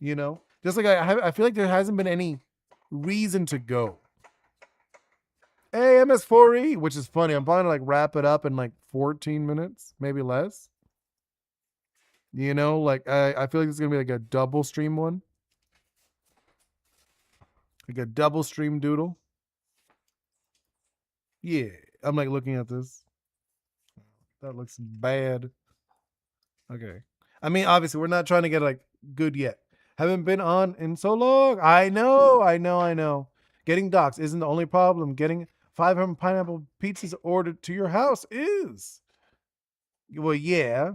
You know, just like I feel like there hasn't been any reason to go. Hey, MS4E, which is funny. I'm probably gonna like wrap it up in like 14 minutes, maybe less. You know, like I feel like it's gonna be like a double stream one, like a double stream doodle. Yeah, I'm like looking at this. That looks bad. Okay. I mean, obviously, we're not trying to get like good yet. Haven't been on in so long. I know. Getting docs isn't the only problem. Getting 500 pineapple pizzas ordered to your house is. Well, yeah.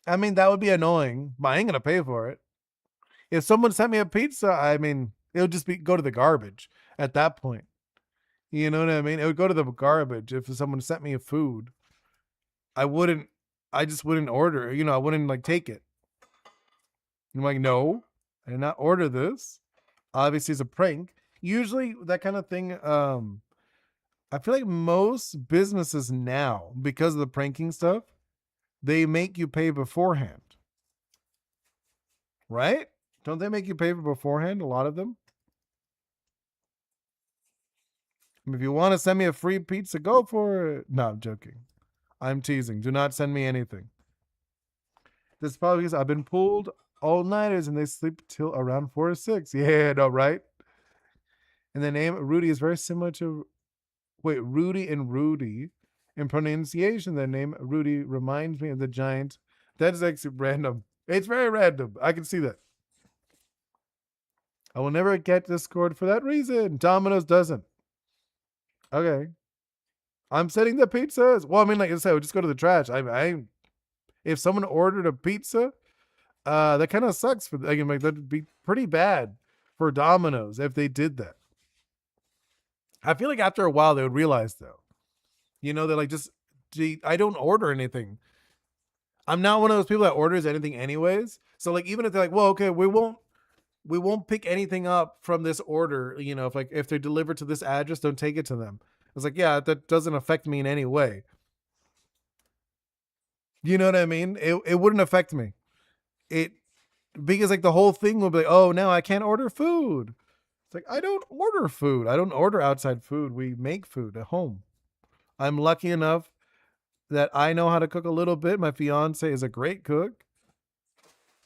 I mean, that would be annoying, but I ain't gonna pay for it. If someone sent me a pizza, I mean, it would just be go to the garbage at that point. You know what I mean? It would go to the garbage if someone sent me a food. I wouldn't. I just wouldn't order. You know, I wouldn't like take it. I'm like, no, I did not order this. Obviously, it's a prank. Usually, that kind of thing. I feel like most businesses now, because of the pranking stuff, they make you pay beforehand, right? Don't they make you pay beforehand? A lot of them. I mean, if you want to send me a free pizza, go for it. No, I'm joking. I'm teasing. Do not send me anything. This is probably because I've been pulled all nighters and they sleep till around 4 or 6. Yeah, no, right? And the name Rudy is very similar to Rudy and Rudy. In pronunciation, the name Rudy reminds me of the giant. That is actually random. It's very random. I can see that. I will never get Discord for that reason. Domino's doesn't. Okay. I'm sending the pizzas. Well, I mean, like I said, we'll just go to the trash. If someone ordered a pizza, that kind of sucks for. Like, that'd be pretty bad for Domino's if they did that. I feel like after a while they would realize though. You know, they're like, just I don't order anything. I'm not one of those people that orders anything anyways. So like, even if they're like, well, okay, we won't pick anything up from this order. You know, if they're delivered to this address, don't take it to them. It's like, yeah, that doesn't affect me in any way. You know what I mean? It wouldn't affect me. It because like the whole thing will be like, oh, now I can't order food. It's like I don't order food. I don't order outside food. We make food at home. I'm lucky enough that I know how to cook a little bit. My fiance is a great cook.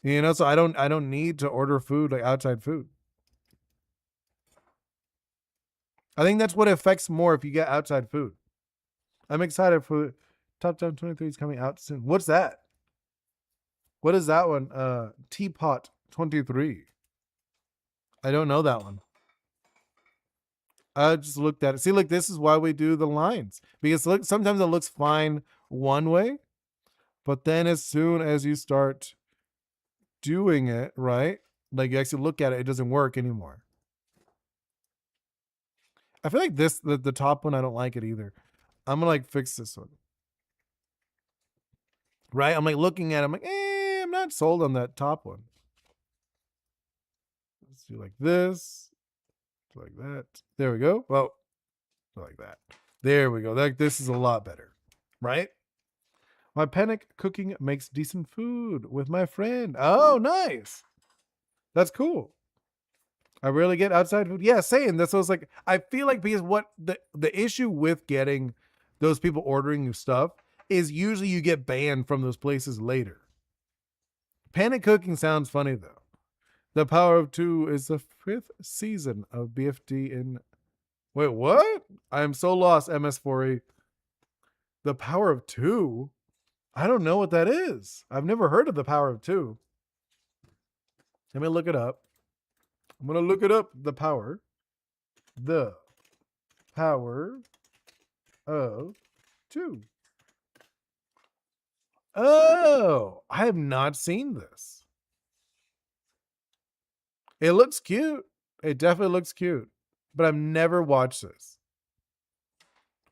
You know, so I don't need to order food like outside food. I think that's what affects more if you get outside food. I'm excited for Top Down 23 is coming out soon. What's that? What is that one? Teapot 23. I don't know that one. I just looked at it. See, look, this is why we do the lines. Because look, sometimes it looks fine one way, but then as soon as you start doing it, right? Like you actually look at it, it doesn't work anymore. I feel like the top one, I don't like it either. I'm gonna like fix this one. Right? I'm like looking at it, I'm like, I'm not sold on that top one. Let's do like this. Like that. There we go. Well, like that. There we go. This is a lot better. Right? My panic cooking makes decent food with my friend. Oh, nice. That's cool. I rarely get outside food. Yeah, same. That's what I was like. I feel like because what the issue with getting those people ordering new stuff is usually you get banned from those places later. Panic cooking sounds funny though. The Power of Two is the 5th season of BFD in. Wait, what? I am so lost, MS4E. The Power of Two? I don't know what that is. I've never heard of the Power of Two. Let me look it up. I'm gonna look it up. The power of two. Oh, I have not seen this. It looks cute. It definitely looks cute, but I've never watched this.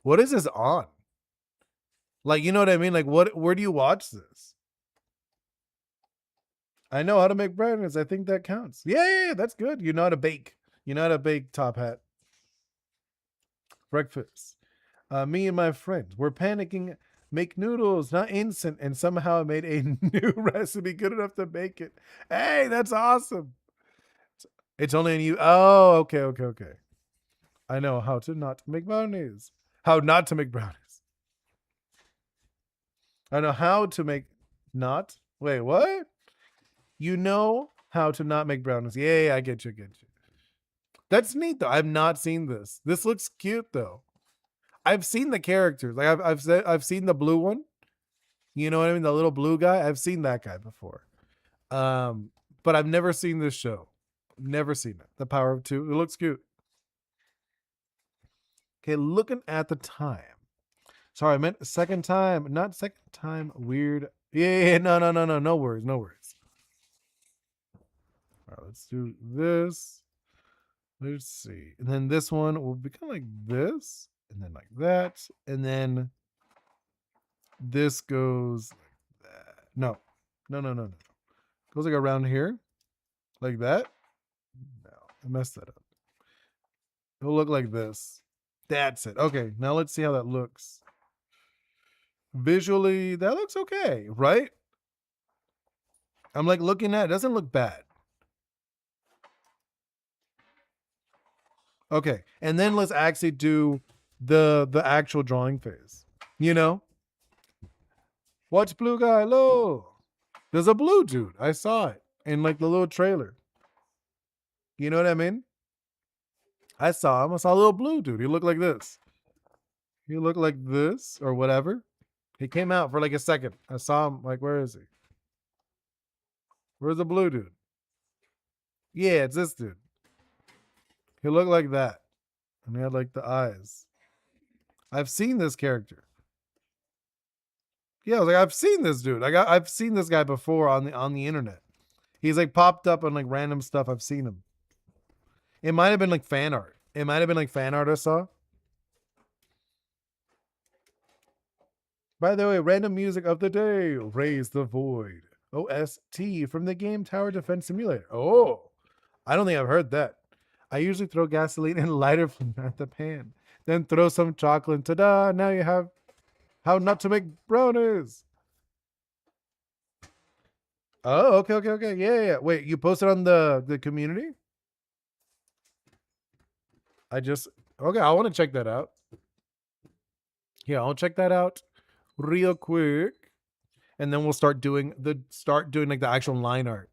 What is this on? Like, you know what I mean? Like, where do you watch this? I know how to make brownies. I think that counts. Yeah, that's good. You know how to bake. You know how to bake, Top Hat. Breakfast. Me and my friends were panicking. Make noodles, not instant, and somehow I made a new recipe good enough to make it. Hey, that's awesome. It's only in you. Oh, okay. I know how to not make brownies. How not to make brownies. I know how to make not. Wait, what? You know how to not make brownies. Yeah, I get you. That's neat though. I've not seen this. This looks cute though. I've seen the characters. Like I've seen the blue one. You know what I mean? The little blue guy. I've seen that guy before. But I've never seen this show. Never seen it. The Power of Two. It looks cute. Okay, looking at the time. Sorry, I meant second time, not second time. Weird. Yeah. No worries. All right, let's do this. Let's see. And then this one will become like this, and then like that, and then this goes like that. No. Goes like around here, like that. No, I messed that up. It'll look like this. That's it. Okay, now let's see how that looks. Visually, that looks okay, right? I'm like looking at it. It doesn't look bad. Okay, and then let's actually do the actual drawing phase. You know, watch blue guy low. There's a blue dude. I saw it in like the little trailer. You know what I mean? I saw him. I saw a little blue dude. He looked like this. He looked like this or whatever. He came out for like a second. I saw him. Like, where is he? Where's the blue dude? Yeah, it's this dude. He looked like that. And he had like the eyes. I've seen this character. Yeah, I was like, I've seen this dude. I've seen this guy before on the internet. He's like popped up on like random stuff. I've seen him. It might have been like fan art. I saw. By the way, random music of the day. Raise the Void. OST from the game Tower Defense Simulator. Oh, I don't think I've heard that. I usually throw gasoline and lighter fluid at the pan. Then throw some chocolate. Ta-da! Now you have how not to make brownies. Oh, okay. Yeah. Wait, you posted on the community? I want to check that out. Yeah, I'll check that out real quick. And then we'll start doing like the actual line art.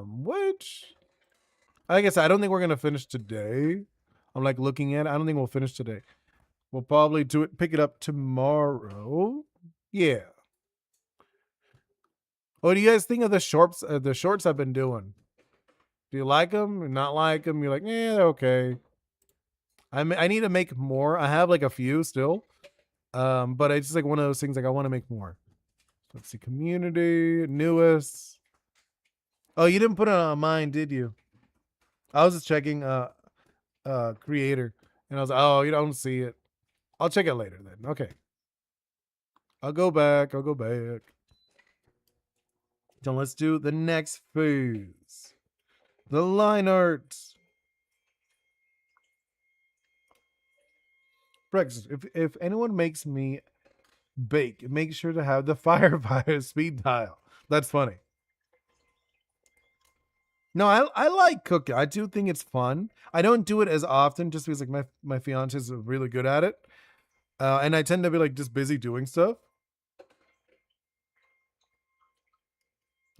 Which I guess I don't think we're gonna finish today. I'm like looking at it. I don't think we'll finish today. We'll probably pick it up tomorrow. Yeah. What do you guys think of the shorts? The shorts I've been doing. Do you like them or not like them? You're like, yeah, they're okay. I need to make more. I have like a few still. But it's just like one of those things. Like I want to make more. Let's see, community newest. Oh, you didn't put it on mine, did you? I was just checking creator, and I was like, oh, you don't see it. I'll check it later then. Okay. I'll go back. So let's do the next phase. The line art. Brexit. If anyone makes me bake, make sure to have the firefighter speed dial. That's funny. No, I like cooking. I do think it's fun. I don't do it as often just because like my fiance is really good at it. And I tend to be like just busy doing stuff.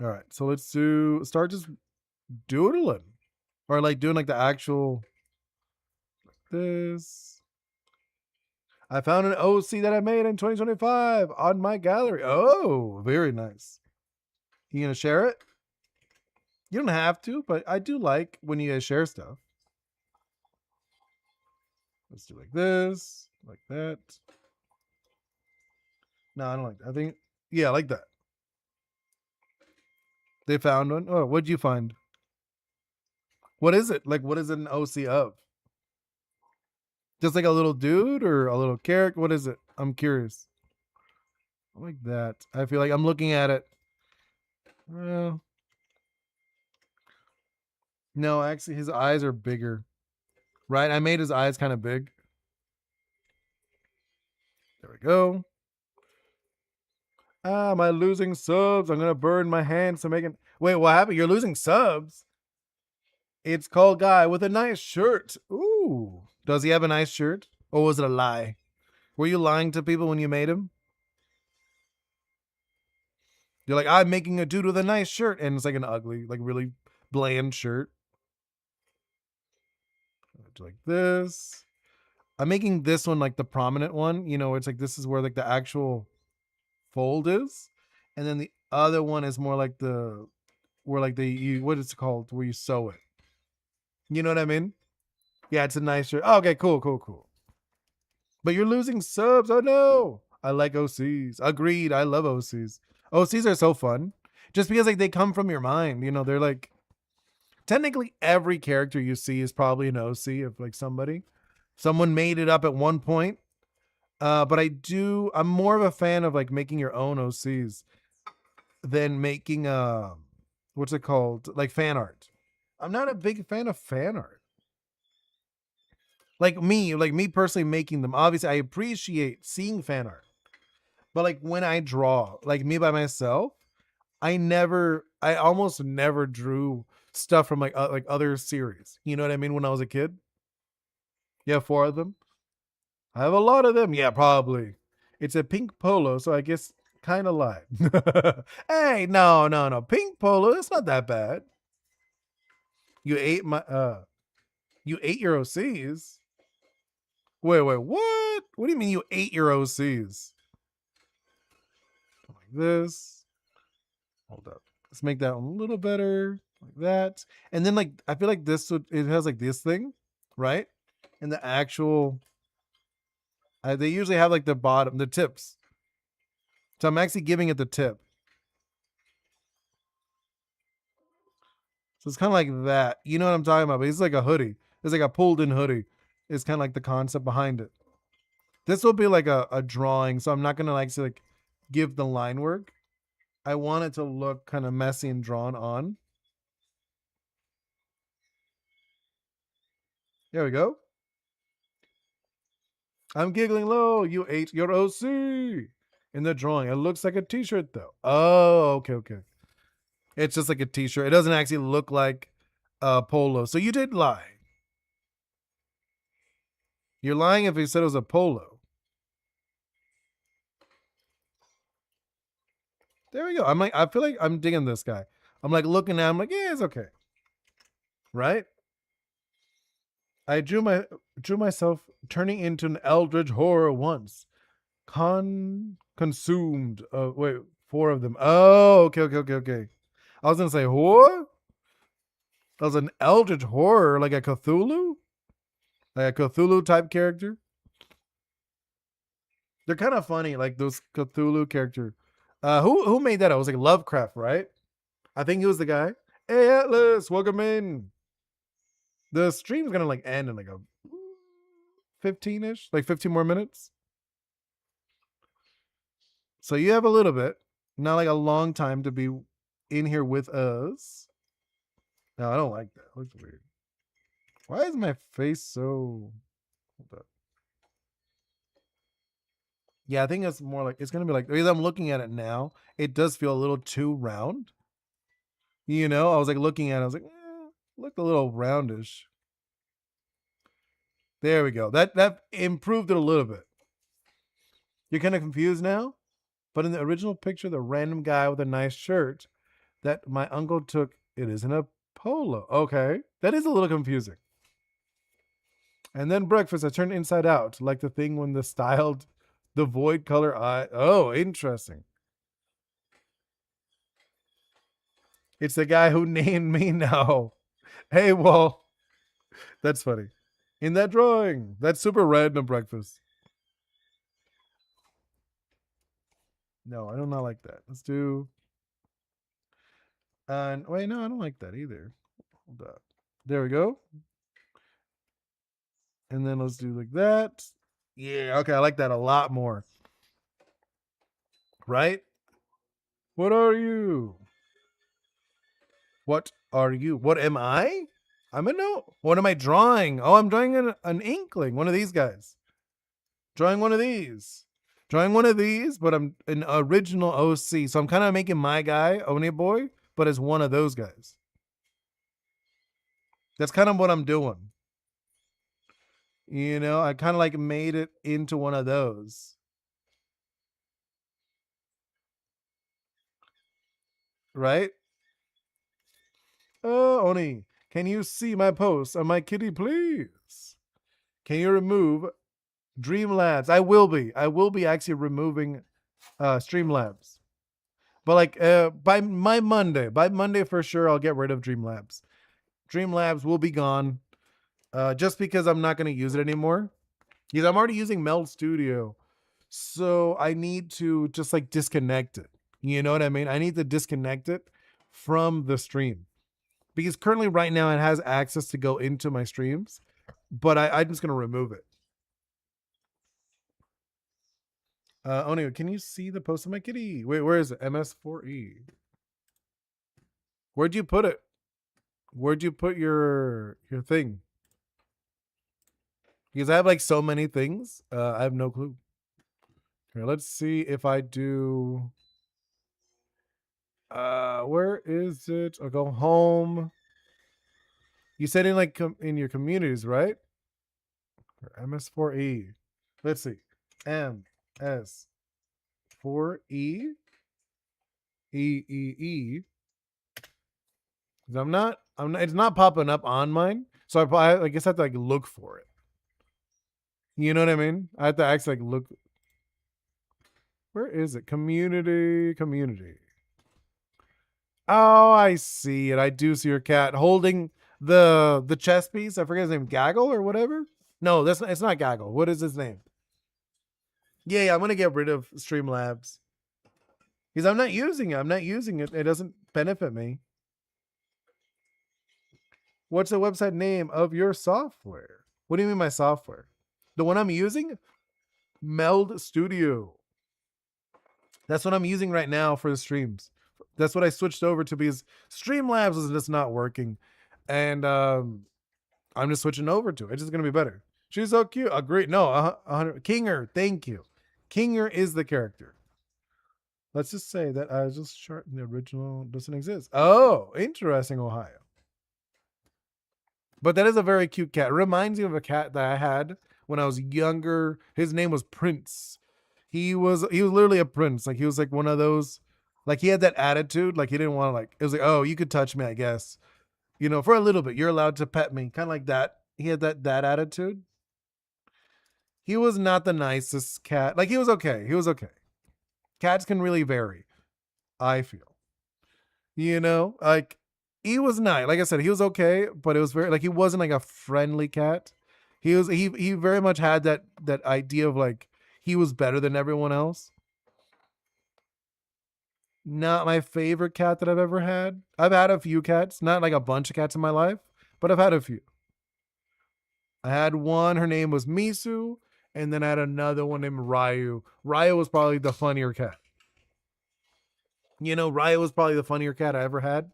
All right, so let's start just doodling. Or like doing like the actual this. I found an OC that I made in 2025 on my gallery. Oh, very nice. You gonna share it? You don't have to, but I do like when you guys share stuff. Let's do like this, like that. No, I don't like that. I think, yeah, I like that. They found one. Oh, what'd you find? What is it? Like, what is it an OC of? Just like a little dude or a little character? What is it? I'm curious. I like that. I feel like I'm looking at it. Well, no, actually, his eyes are bigger. Right? I made his eyes kind of big. There we go. Ah, am I losing subs? I'm gonna burn my hands to make it. Wait, what happened? You're losing subs. It's called Guy with a nice shirt. Ooh. Does he have a nice shirt? Or was it a lie? Were you lying to people when you made him? You're like, I'm making a dude with a nice shirt, and it's like an ugly, like really bland shirt. Like this. I'm making this one like the prominent one. You know, it's like this is where like the actual fold is, and then the other one is more like the where like what is it called where you sew it. You know what I mean? Yeah, it's a nice shirt. Oh, okay, cool, cool, cool. But you're losing subs. Oh no. I like OCs. Agreed. I love OCs. OCs are so fun. Just because like they come from your mind. You know, they're like technically every character you see is probably an OC of like somebody. Someone made it up at one point. But I'm more of a fan of like making your own OCs than making what's it called? Like fan art. I'm not a big fan of fan art. Like me personally making them. Obviously, I appreciate seeing fan art. But like when I draw, like me by myself, I almost never drew stuff from like other series. You know what I mean? When I was a kid, yeah, 4 of them. I have a lot of them. Yeah, probably. It's a pink polo, so I guess kind of lied. Hey, no, no, no, pink polo. It's not that bad. You ate my you ate your OCs. Wait, wait, what? What do you mean you ate your OCs? Like this. Hold up. Let's make that one a little better. Like that. And then like I feel like it has like this thing, right? And the actual they usually have like the tips. So I'm actually giving it the tip. So it's kind of like that. You know what I'm talking about? But it's like a hoodie. It's like a pulled in hoodie. It's kind of like the concept behind it. This will be like a drawing, so I'm not gonna like give the line work. I want it to look kind of messy and drawn on. There we go. I'm giggling low. You ate your OC in the drawing. It looks like a t-shirt though. Oh, okay, okay. It's just like a t-shirt. It doesn't actually look like a polo. So you did lie. You're lying if you said it was a polo. There we go. I feel like I'm digging this guy. I'm like looking at him like, yeah, it's okay. Right? I drew myself turning into an eldritch horror once. Consumed. Wait, 4 of them. Oh, okay, okay, okay, okay. I was gonna say horror. That was an eldritch horror, like a Cthulhu, like a Cthulhu type character. They're kind of funny, like those Cthulhu character. Who made that? It was like Lovecraft, right? I think he was the guy. Hey Atlas, welcome in. The stream's gonna like end in like a 15-ish, like 15 more minutes. So you have a little bit, not like a long time to be in here with us. No, I don't like that. It looks weird. Why is my face so? Hold up. Yeah, I think it's more like it's gonna be like as I'm looking at it now, it does feel a little too round. You know, I was like looking at it, I was like, looked a little roundish. There we go. That improved it a little bit. You're kind of confused now, but in the original picture, the random guy with a nice shirt that my uncle took, it isn't a polo. Okay, that is a little confusing. And then breakfast, I turned inside out, like the thing when the void color eye. Oh, interesting. It's the guy who named me now. Hey, well, that's funny. In that drawing, that's super random breakfast. No, I do not like that. Let's do. And wait, no, I don't like that either. Hold up. There we go. And then let's do like that. Yeah, okay, I like that a lot more. Right? What are you? What are you? What am I? I'm a no. What am I drawing? Oh, I'm drawing an inkling. One of these guys. Drawing one of these. Drawing one of these, but I'm an original OC. So I'm kind of making my guy, Oni Boi, but as one of those guys. That's kind of what I'm doing. You know, I kind of like made it into one of those. Right? Oh, Oni, can you see my post on my kitty, please? Can you remove Dreamlabs? I will be. I will be actually removing Streamlabs. But like by Monday for sure, I'll get rid of Dreamlabs. Dreamlabs will be gone. Just because I'm not going to use it anymore. Because I'm already using Meld Studio. So I need to just like disconnect it. You know what I mean? I need to disconnect it from the stream. Because currently right now it has access to go into my streams. But I'm just going to remove it. Anyway, can you see the post of my kitty? Wait, where is it? MS4E. Where'd you put it? Where'd you put your thing? Because I have like so many things. I have no clue. Here, let's see if I do. Where is it? I'll go home. You said in like in your communities, right? MS4E. Let's see. MS4E. E. I'm not. It's not popping up on mine. So I guess I have to like look for it. You know what I mean? I have to actually like look. Where is it? Community. Oh, I see it. I do see your cat holding the chess piece. I forget his name. Gaggle or whatever. No, it's not Gaggle. What is his name? Yeah, I'm gonna get rid of Streamlabs because I'm not using it. It doesn't benefit me. What's the website name of your software? What do you mean my software? The one I'm using? Meld Studio. That's what I'm using right now for the streams. That's what I switched over to because Streamlabs is just not working. And I'm just switching over to it. It's just gonna be better. She's so cute. Agreed. No, 100. Kinger, thank you. Kinger is the character. Let's just say that I just short the original doesn't exist. Oh, interesting, Ohio. But that is a very cute cat. It reminds me of a cat that I had when I was younger. His name was Prince. He was literally a prince. Like he was like one of those, like he had that attitude. Like he didn't want to like, it was like, oh, you could touch me, I guess. You know, for a little bit. You're allowed to pet me. Kind of like that. He had that attitude. He was not the nicest cat. Like he was okay. He was okay. Cats can really vary, I feel. You know, like he was nice. Like I said, he was okay, but it was very like he wasn't like a friendly cat. He very much had that idea of like he was better than everyone else. Not my favorite cat that I've ever had. I've had a few cats, not like a bunch of cats in my life, but I've had a few. I had one, her name was Misu, and then I had another one named Ryu. Ryu was probably the funnier cat. You know, Ryu was probably the funnier cat I ever had.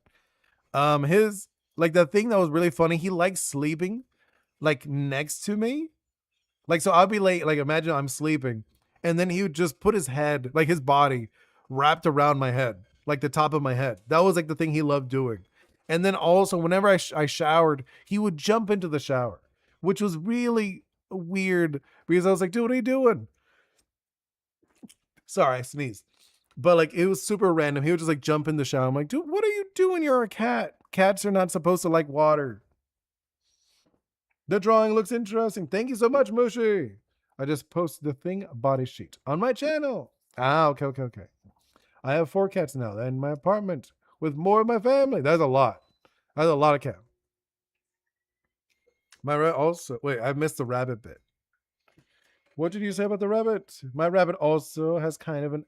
His like the thing that was really funny, he likes sleeping like next to me. Like so I'll be late, like imagine I'm sleeping, and then he would just put his head, like his body, wrapped around my head, like the top of my head. That was like the thing he loved doing. And then also whenever I showered, he would jump into the shower, which was really weird because I was like, dude, what are you doing? Sorry, I sneezed. But like it was super random. He would just like jump in the shower. I'm like, dude, what are you doing? You're a cat. Cats are not supposed to like water. The drawing looks interesting. Thank you so much, Mushi. I just posted the thing body sheet on my channel. Ah, okay. I have 4 cats now in my apartment with more of my family. That's a lot. That's a lot of cat. My rabbit also. Wait, I missed the rabbit bit. What did you say about the rabbit? My rabbit also has kind of an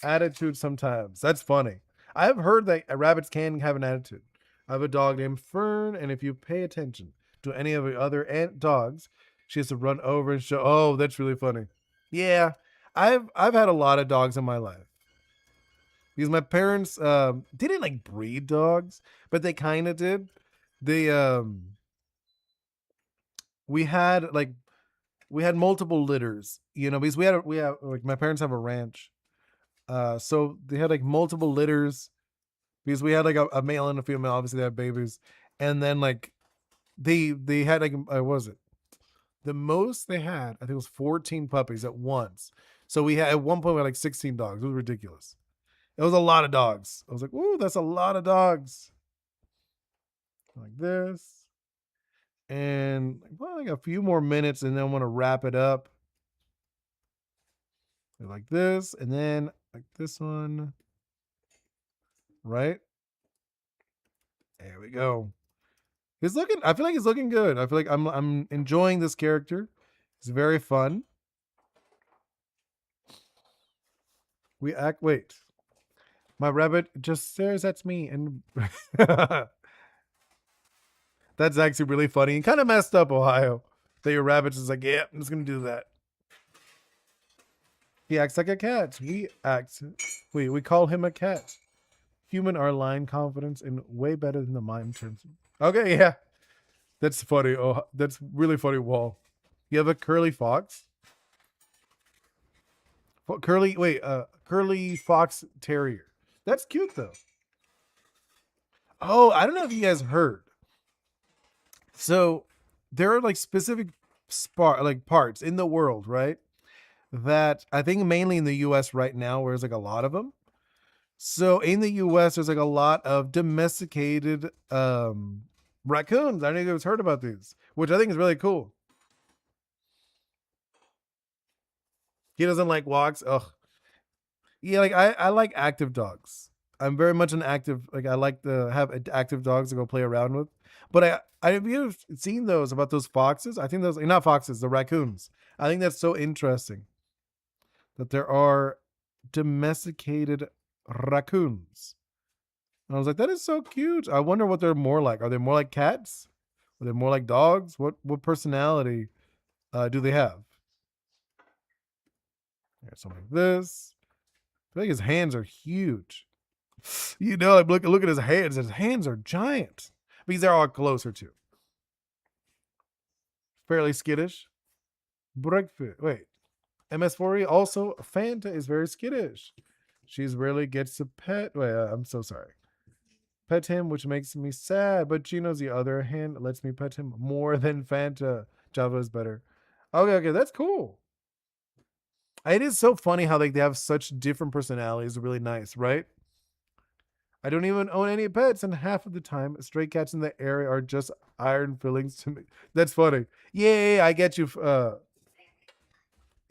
attitude sometimes. That's funny. I have heard that rabbits can have an attitude. I have a dog named Fern, and if you pay attention to any of the other ant dogs, she has to run over and show. Oh, that's really funny. Yeah, I've had a lot of dogs in my life because my parents didn't like breed dogs, but they kind of did. They we had like we had multiple litters, you know, because we have like my parents have a ranch. So they had like multiple litters because we had like a male and a female. Obviously, they had babies, and then like they had like what was it? The most they had, I think, it was 14 puppies at once. So we had at one point we had like 16 dogs. It was ridiculous. It was a lot of dogs. I was like, "Ooh, that's a lot of dogs." Like this, and well, like a few more minutes, and then I want to wrap it up. Like this, and then like this one, right? There we go. He's looking. I feel like he's looking good. I feel like I'm enjoying this character. It's very fun. We act. Wait, my rabbit just stares at me, and that's actually really funny and kind of messed up, Ohio. That your rabbit's is like, yeah, I'm just gonna do that. He acts like a cat. We call him a cat. Human are line confidence and way better than the mime terms. Okay, yeah, that's funny. Oh, that's really funny. Wall. You have a curly fox. Curly fox terrier. That's cute though. Oh, I don't know if you guys heard. So there are like specific parts in the world, right? That I think mainly in the U.S. right now, where there's like a lot of them. So in the U.S., there's like a lot of domesticated raccoons. I don't know if you guys heard about these, which I think is really cool. He doesn't like walks. Ugh. Yeah, like I like active dogs. I'm very much an active. Like I like to have active dogs to go play around with. But I have you seen those about those foxes? I think those not foxes, the raccoons. I think that's so interesting that there are domesticated raccoons. And I was like, that is so cute. I wonder what they're more like. Are they more like cats? Are they more like dogs? What personality do they have? There's something like this. I think his hands are huge. You know, like look at his hands. His hands are giant because they're all closer to. Fairly skittish. Breakfast. Wait, MS4E also Fanta is very skittish. She's rarely gets to pet. Wait, I'm so sorry. Pet him, which makes me sad. But Gino's the other hand lets me pet him more than Fanta. Java is better. Okay, that's cool. It is so funny how like they have such different personalities. Really nice, right? I don't even own any pets, and half of the time, stray cats in the area are just iron fillings to me. That's funny. Yeah, I get you.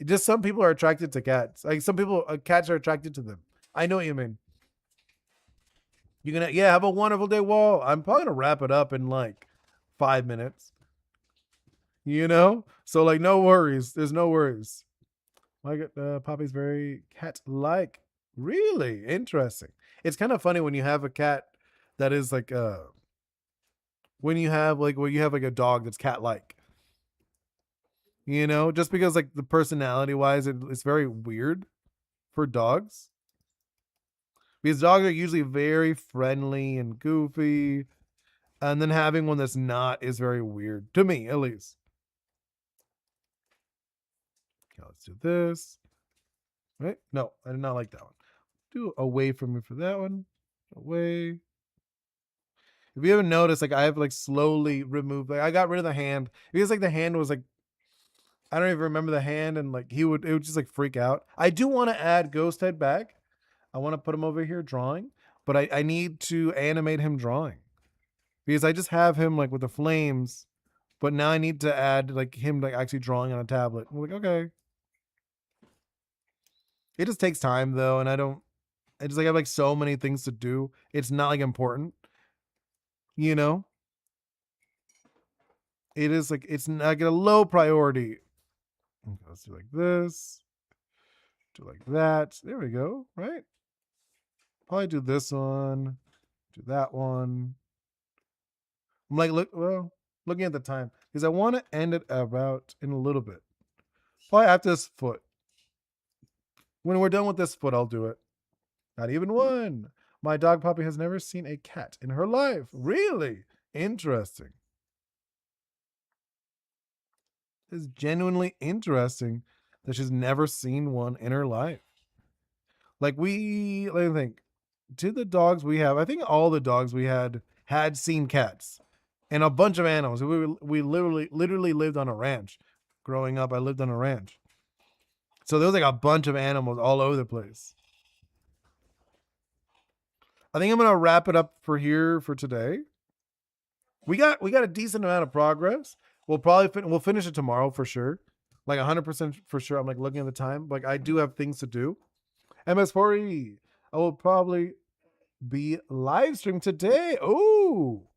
Just some people are attracted to cats. Like some people, cats are attracted to them. I know what you mean. You're gonna, yeah, have a wonderful day, Wall. I'm probably gonna wrap it up in like 5 minutes. You know, so like, no worries. There's no worries. Like, Poppy's very cat-like. Really interesting. It's kind of funny when you have a cat that is like when you have like a dog that's cat-like. You know, just because like the personality wise, it's very weird for dogs because dogs are usually very friendly and goofy, and then having one that's not is very weird to me, at least. Okay, let's do this. Right? No, I did not like that one. Do away from me for that one. Away. If you ever noticed, like I have like slowly removed, like I got rid of the hand because like the hand was like I don't even remember the hand, and like it would just like freak out. I do want to add Ghost Head back. I want to put him over here drawing, but I need to animate him drawing because I just have him like with the flames, but now I need to add like him like actually drawing on a tablet. I'm like, okay. It just takes time though, and I don't It's like I have like so many things to do. It's not like important, you know? It is like it's like a low priority. Okay, let's do like this, do like that. There we go, right? Probably do this one, do that one. I'm like, looking at the time because I want to end it about in a little bit. Probably after this foot. When we're done with this foot, I'll do it. Not even one. My dog puppy has never seen a cat in her life. Really? Interesting. It's genuinely interesting that she's never seen one in her life. Like let me think. Did the dogs we have, I think all the dogs we had seen cats and a bunch of animals. We literally lived on a ranch. Growing up, I lived on a ranch. So there was like a bunch of animals all over the place. I think I'm gonna wrap it up for here for today. We got a decent amount of progress. We'll finish it tomorrow for sure, like 100% for sure. I'm like looking at the time. Like I do have things to do. MS4E. I will probably be live stream today. Oh,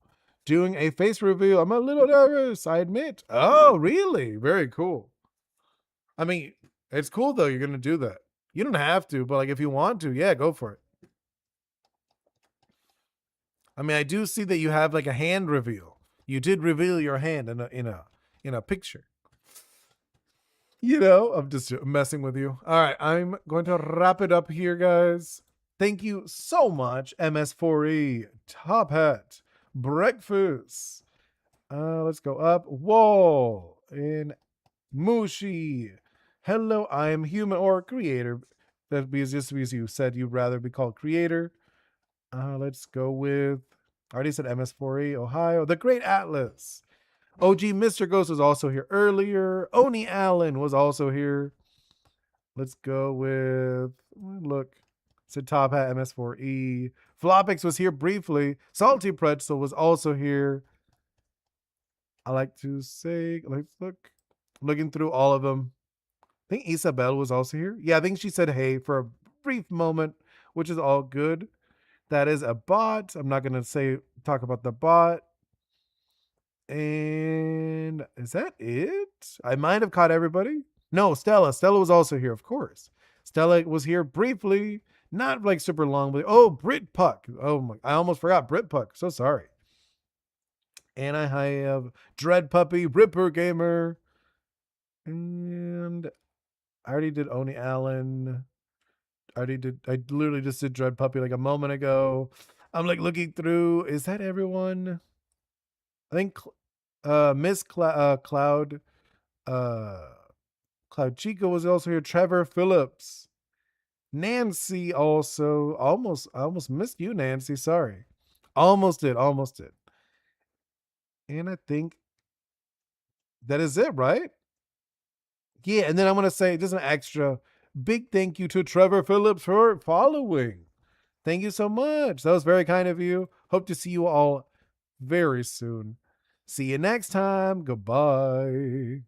doing a face reveal. I'm a little nervous, I admit. Oh, really? Very cool. I mean, it's cool though. You're gonna do that. You don't have to, but like if you want to, yeah, go for it. I mean, I do see that you have like a hand reveal. You did reveal your hand in a picture. I'm just messing with you. All right, I'm going to wrap it up here, guys. Thank you so much, MS4E, Top Hat, Breakfast. Let's go up. Whoa, in Mushi. Hello, I am human or creator. That because just because you said you'd rather be called creator. Let's go with. I already said MS4E, Ohio. The Great Atlas. OG Mr. Ghost was also here earlier. Oni Allen was also here. Let's go with. Look. Said Top Hat MS4E. Flopix was here briefly. Salty Pretzel was also here. I like to say, let's look. Looking through all of them. I think Isabel was also here. Yeah, I think she said hey for a brief moment, which is all good. That is a bot. I'm not going to talk about the bot. And is that it? I might have caught everybody. No, Stella. Stella was also here, of course. Stella was here briefly, not like super long, but Brit Puck. Oh my, I almost forgot Brit Puck. So sorry. And I have Dread Puppy, Ripper Gamer, and I already did Oni Allen. I literally just did Dread Puppy like a moment ago. I'm like looking through. Is that everyone? I think Miss Cloud Cloud Chico was also here. Trevor Phillips. Nancy also. I almost missed you, Nancy. Sorry. Almost did. And I think that is it, right? Yeah, and then I'm gonna say just an extra big thank you to Trevor Phillips for following. Thank you so much. That was very kind of you. Hope to see you all very soon. See you next time. Goodbye.